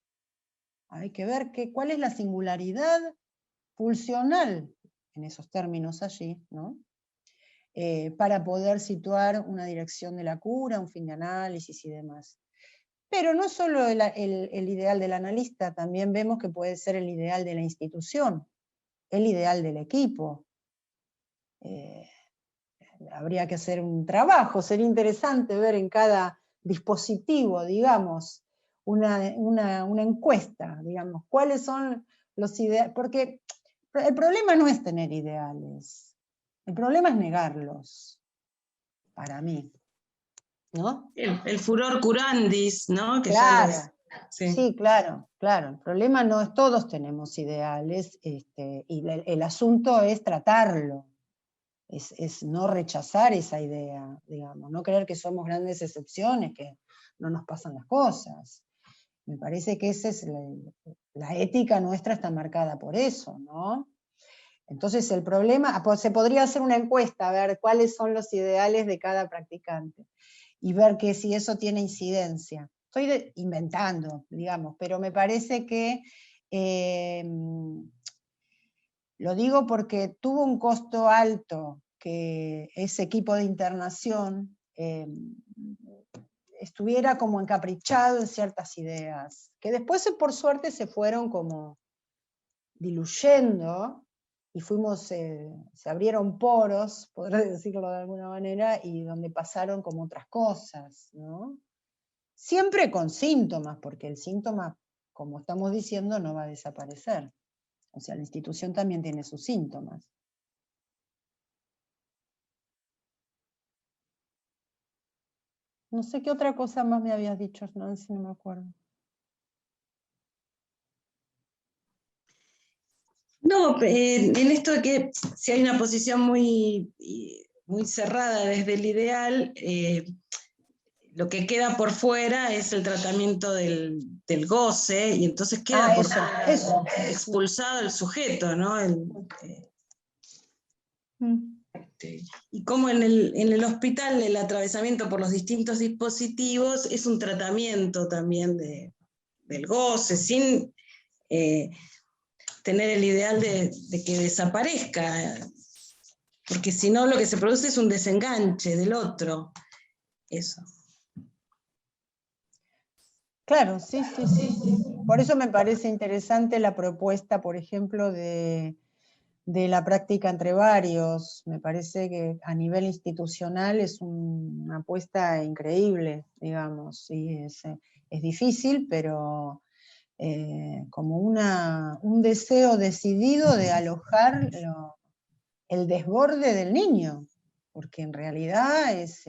hay que ver cuál es la singularidad pulsional, en esos términos allí, ¿no? Para poder situar una dirección de la cura, un fin de análisis y demás. Pero no solo el ideal del analista, también vemos que puede ser el ideal de la institución, el ideal del equipo. Habría que hacer un trabajo, sería interesante ver en cada dispositivo, digamos, una encuesta, digamos, cuáles son los ideales, porque el problema no es tener ideales, el problema es negarlos, para mí, ¿no? El furor curandis, ¿no? Que claro, ya sí, claro, el problema no es todos tenemos ideales, y el asunto es tratarlo, es no rechazar esa idea, digamos, no creer que somos grandes excepciones, que no nos pasan las cosas. Me parece que esa es la ética nuestra, está marcada por eso, ¿no? Entonces el problema, se podría hacer una encuesta, a ver cuáles son los ideales de cada practicante. y ver que si eso tiene incidencia. Estoy inventando, digamos, pero me parece que lo digo porque tuvo un costo alto que ese equipo de internación estuviera como encaprichado en ciertas ideas, que después por suerte se fueron como diluyendo, y se abrieron poros, podré decirlo de alguna manera, y donde pasaron como otras cosas, ¿no? Siempre con síntomas, porque el síntoma, como estamos diciendo, no va a desaparecer. O sea, la institución también tiene sus síntomas. No sé qué otra cosa más me habías dicho, Nancy, no me acuerdo. No, en esto de que si hay una posición muy cerrada desde el ideal, lo que queda por fuera es el tratamiento del goce, y entonces queda eso. expulsado el sujeto, ¿no? Y como en el hospital el atravesamiento por los distintos dispositivos es un tratamiento también del goce, sin tener el ideal de que desaparezca, porque si no lo que se produce es un desenganche del otro. Eso. Claro, sí. Por eso me parece interesante la propuesta, por ejemplo, de la práctica entre varios. Me parece que a nivel institucional es una apuesta increíble, digamos. Sí, es difícil, pero como un deseo decidido de alojar el desborde del niño, porque en realidad es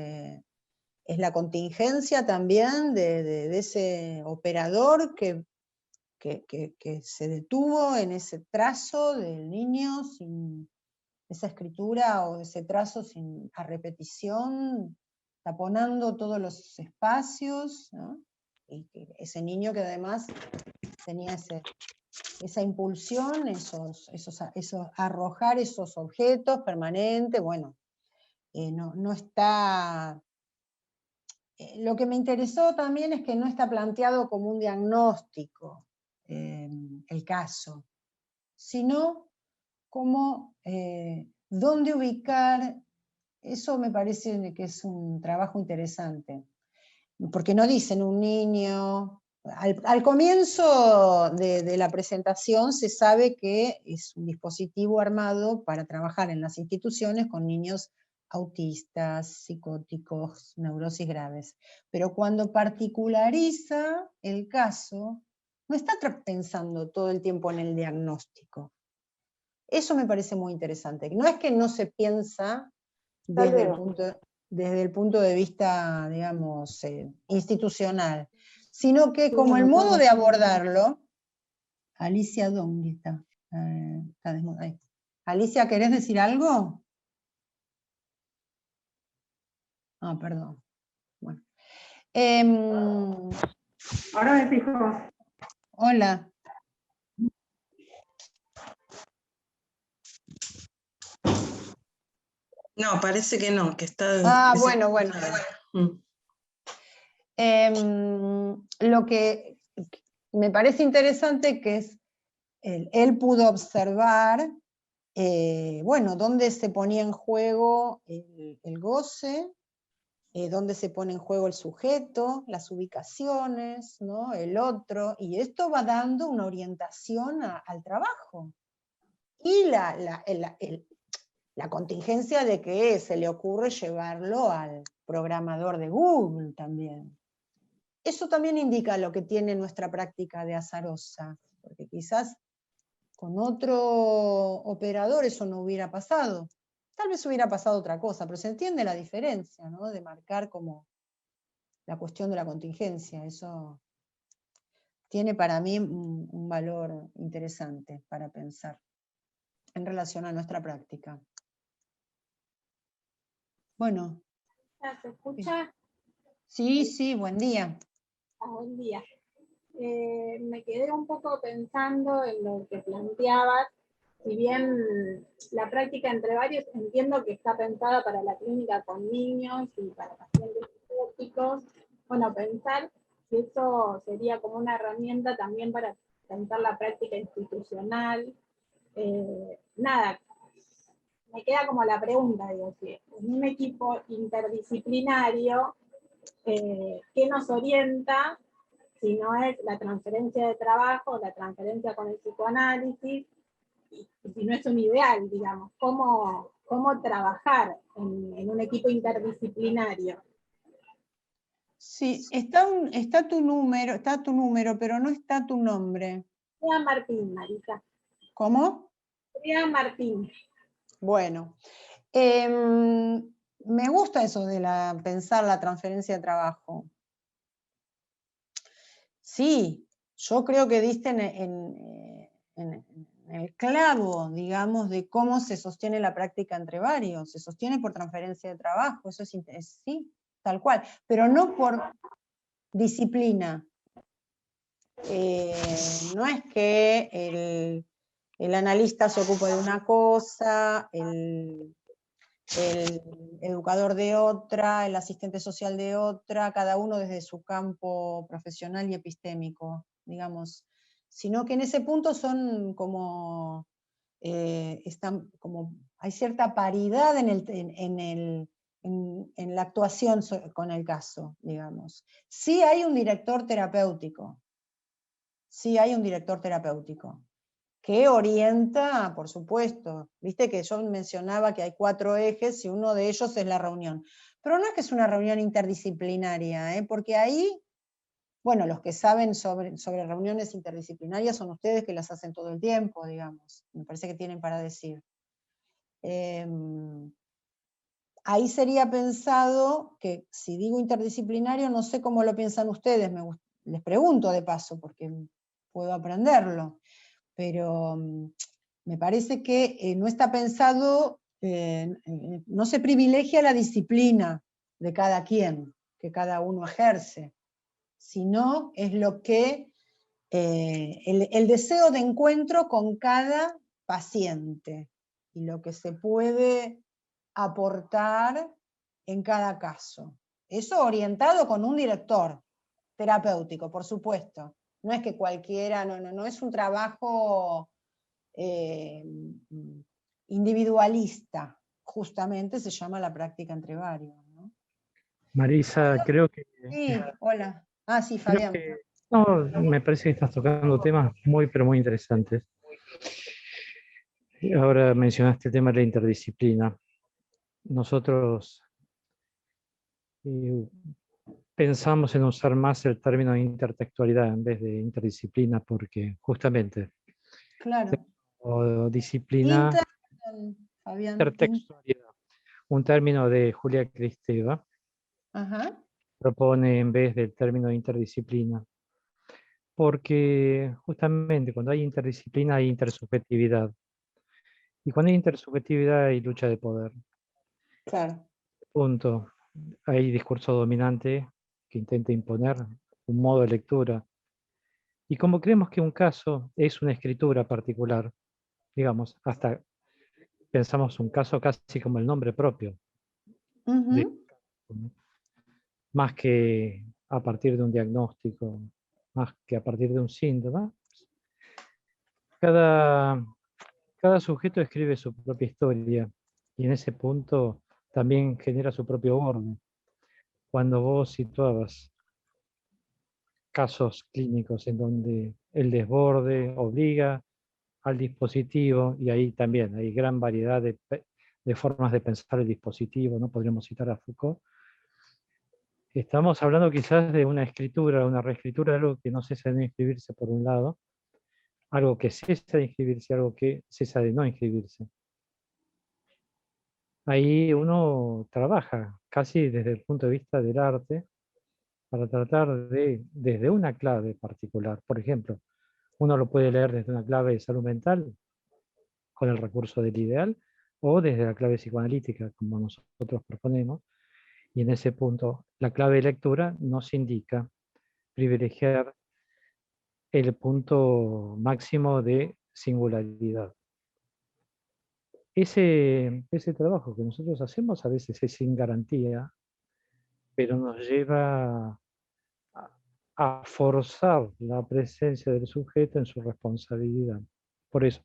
la contingencia también de ese operador que se detuvo en ese trazo del niño, sin esa escritura o ese trazo a repetición, taponando todos los espacios, ¿no? Y ese niño que además tenía esa impulsión, arrojar esos objetos permanentes, bueno, no está... Lo que me interesó también es que no está planteado como un diagnóstico el caso, sino como dónde ubicar. Eso me parece que es un trabajo interesante, porque no dicen un niño. Al comienzo de la presentación se sabe que es un dispositivo armado para trabajar en las instituciones con niños autistas, psicóticos, neurosis graves. Pero cuando particulariza el caso, no está pensando todo el tiempo en el diagnóstico. Eso me parece muy interesante. No es que no se piensa desde el punto de vista, digamos, institucional, sino que como el modo de abordarlo. Alicia, ¿dónde está? Está desnuda ahí. Alicia, ¿querés decir algo? Ah, perdón. Bueno. Ahora me fijo. Hola. No, parece que no, que está... Bueno. Lo que me parece interesante que es, él pudo observar, bueno, dónde se ponía en juego el goce, dónde se pone en juego el sujeto, las ubicaciones, ¿no? El otro, y esto va dando una orientación al trabajo. Y la contingencia de que se le ocurre llevarlo al programador de Google también. Eso también indica lo que tiene nuestra práctica de azarosa, porque quizás con otro operador eso no hubiera pasado. Tal vez hubiera pasado otra cosa, pero se entiende la diferencia, ¿no? De marcar como la cuestión de la contingencia. Eso tiene para mí un valor interesante para pensar en relación a nuestra práctica. Bueno. ¿Se escucha? Sí, buen día. Buen día. Me quedé un poco pensando en lo que planteabas. Si bien la práctica entre varios entiendo que está pensada para la clínica con niños y para pacientes terapéuticos, bueno, pensar si eso sería como una herramienta también para pensar la práctica institucional. Nada, me queda como la pregunta, digo, si en un equipo interdisciplinario, ¿qué nos orienta si no es la transferencia de trabajo, la transferencia con el psicoanálisis, y si no es un ideal, digamos, cómo trabajar en un equipo interdisciplinario? Sí, está tu número, pero no está tu nombre. Sea Martín, Marisa. ¿Cómo? Sea Martín. Bueno, me gusta eso de pensar la transferencia de trabajo. Sí, yo creo que diste en el clavo, digamos, de cómo se sostiene la práctica entre varios. Se sostiene por transferencia de trabajo, eso sí, tal cual, pero no por disciplina. No es que el analista se ocupa de una cosa, el educador de otra, el asistente social de otra, cada uno desde su campo profesional y epistémico, digamos, sino que en ese punto son como, hay cierta paridad en la actuación con el caso, digamos. Sí hay un director terapéutico, que orienta, por supuesto. Viste que yo mencionaba que hay 4 ejes y uno de ellos es la reunión. Pero no es que es una reunión interdisciplinaria, porque ahí, bueno, los que saben sobre reuniones interdisciplinarias son ustedes que las hacen todo el tiempo, digamos. Me parece que tienen para decir. Ahí sería pensado que, si digo interdisciplinario, no sé cómo lo piensan ustedes, les pregunto de paso, porque puedo aprenderlo. Pero me parece que no está pensado, no se privilegia la disciplina de cada quien, que cada uno ejerce, sino es lo que, el deseo de encuentro con cada paciente y lo que se puede aportar en cada caso. Eso orientado con un director terapéutico, por supuesto. No es que cualquiera, no es un trabajo individualista, justamente se llama la práctica entre varios, ¿no? Marisa, creo que... Sí, hola. Ah, sí, creo Fabián. que- no, me parece que estás tocando temas muy, pero muy interesantes. Ahora mencionaste el tema de la interdisciplina. Nosotros eh, pensamos en usar más el término de intertextualidad en vez de interdisciplina, porque justamente, Claro. o disciplina, Fabián. intertextualidad, un término de Julia Kristeva, Ajá. propone en vez del término de interdisciplina, porque justamente cuando hay interdisciplina hay intersubjetividad, y cuando hay intersubjetividad hay lucha de poder. Claro. Punto. Hay discurso dominante que intenta imponer un modo de lectura. Y como creemos que un caso es una escritura particular, digamos, hasta pensamos un caso casi como el nombre propio, de- Ujú. más que a partir de un diagnóstico, más que a partir de un síntoma. Cada, cada sujeto escribe su propia historia y en ese punto también genera su propio orden. Cuando vos situabas casos clínicos en donde el desborde obliga al dispositivo, y ahí también hay gran variedad de formas de pensar el dispositivo, ¿no? Podríamos citar a Foucault. Estamos hablando quizás de una escritura, una reescritura, algo que no cesa de no inscribirse por un lado, algo que cesa de inscribirse, algo que cesa de no inscribirse. Ahí uno trabaja casi desde el punto de vista del arte para tratar de, desde una clave particular, por ejemplo, uno lo puede leer desde una clave de salud mental, con el recurso del ideal, o desde la clave psicoanalítica, como nosotros proponemos, y en ese punto la clave de lectura nos indica privilegiar el punto máximo de singularidad. Ese trabajo que nosotros hacemos a veces es sin garantía, pero nos lleva a forzar la presencia del sujeto en su responsabilidad. Por eso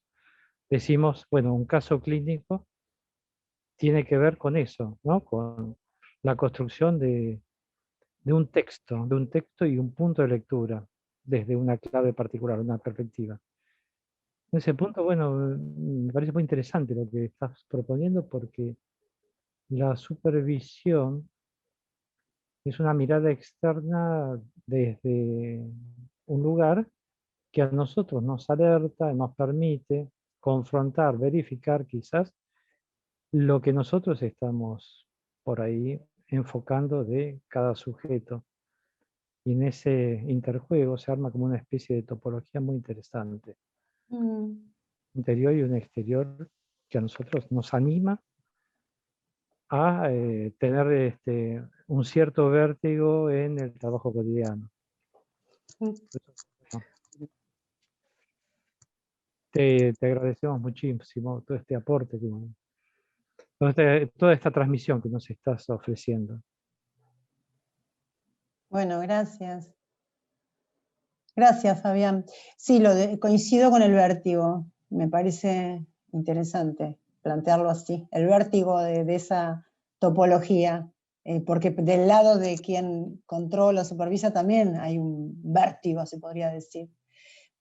decimos, bueno, un caso clínico tiene que ver con eso, ¿no? Con la construcción de un texto y un punto de lectura desde una clave particular, una perspectiva. En ese punto, bueno, me parece muy interesante lo que estás proponiendo, porque la supervisión es una mirada externa desde un lugar que a nosotros nos alerta, nos permite confrontar, verificar quizás lo que nosotros estamos por ahí enfocando de cada sujeto. Y en ese interjuego se arma como una especie de topología muy interesante. Interior y un exterior que a nosotros nos anima a tener un cierto vértigo en el trabajo cotidiano. Te agradecemos muchísimo todo este aporte, toda esta transmisión que nos estás ofreciendo. Bueno, gracias. Gracias, Fabián. Sí, coincido con el vértigo. Me parece interesante plantearlo así. El vértigo de esa topología. Porque del lado de quien controla, supervisa, también hay un vértigo, se podría decir.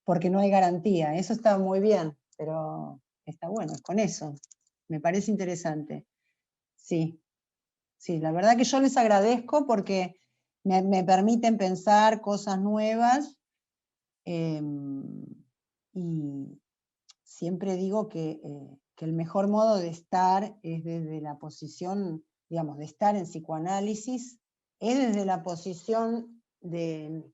Porque no hay garantía. Eso está muy bien, pero está bueno, con eso. Me parece interesante. Sí. Sí, la verdad que yo les agradezco porque me permiten pensar cosas nuevas. Y siempre digo que el mejor modo de estar es desde la posición, digamos, de estar en psicoanálisis, es desde la posición del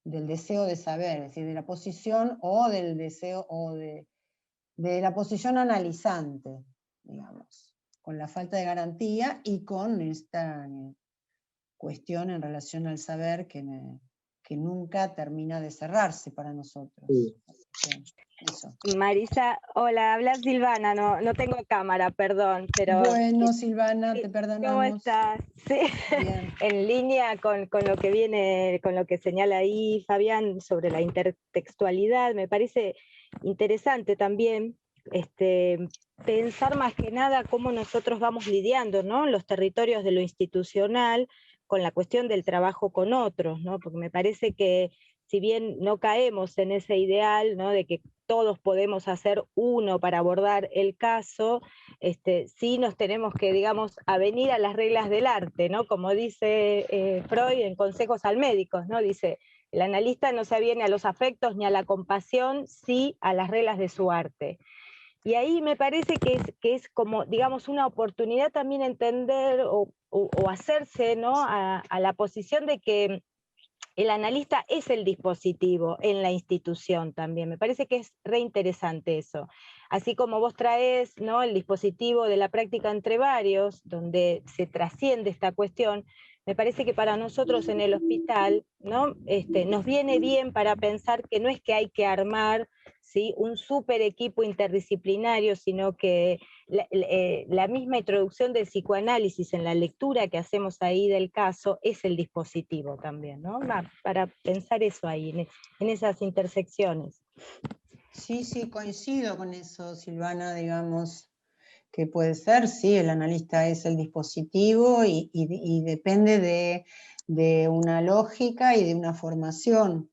deseo de saber, es decir, de la posición o del deseo, o de la posición analizante, digamos, con la falta de garantía y con esta cuestión en relación al saber que nunca termina de cerrarse para nosotros. Eso. Marisa, hola, habla Silvana, no tengo cámara, perdón, pero... Bueno, Silvana, te perdonamos. ¿Cómo estás? Sí. Bien. En línea con lo que viene, con lo que señala ahí Fabián sobre la intertextualidad, me parece interesante también pensar más que nada cómo nosotros vamos lidiando, ¿no?, en los territorios de lo institucional con la cuestión del trabajo con otros, ¿no? Porque me parece que si bien no caemos en ese ideal, ¿no?, de que todos podemos hacer uno para abordar el caso, sí nos tenemos que, digamos, avenir a las reglas del arte, ¿no? Como dice Freud en Consejos al Médico, ¿no? Dice, el analista no se aviene a los afectos ni a la compasión, sí a las reglas de su arte. Y ahí me parece que es como, digamos, una oportunidad también entender o hacerse, ¿no?, a la posición de que el analista es el dispositivo en la institución también. Me parece que es re interesante eso. Así como vos traes, ¿no?, el dispositivo de la práctica entre varios, donde se trasciende esta cuestión, me parece que para nosotros en el hospital, ¿no?, nos viene bien para pensar que no es que hay que armar, ¿sí?, un super equipo interdisciplinario, sino que la misma introducción del psicoanálisis en la lectura que hacemos ahí del caso es el dispositivo también, ¿no? Para pensar eso ahí, en esas intersecciones. Sí, coincido con eso, Silvana, digamos, que puede ser, sí, el analista es el dispositivo y depende de una lógica y de una formación.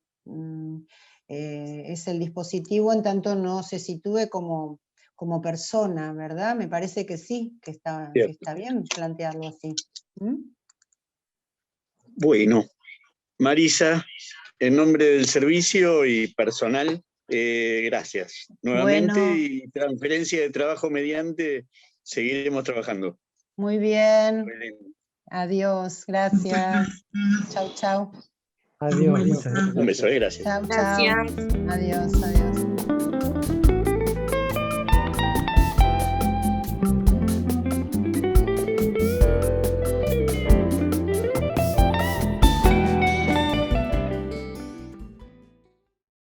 Es el dispositivo en tanto no se sitúe como persona, ¿verdad? Me parece que sí, que está bien plantearlo así. Bueno, Marisa, en nombre del servicio y personal, gracias nuevamente. Bueno. Y transferencia de trabajo mediante, seguiremos trabajando. Muy bien. Adiós, gracias. Chau, chau. Adiós, muchas gracias. Un beso, gracias. Chau, chau. Adiós.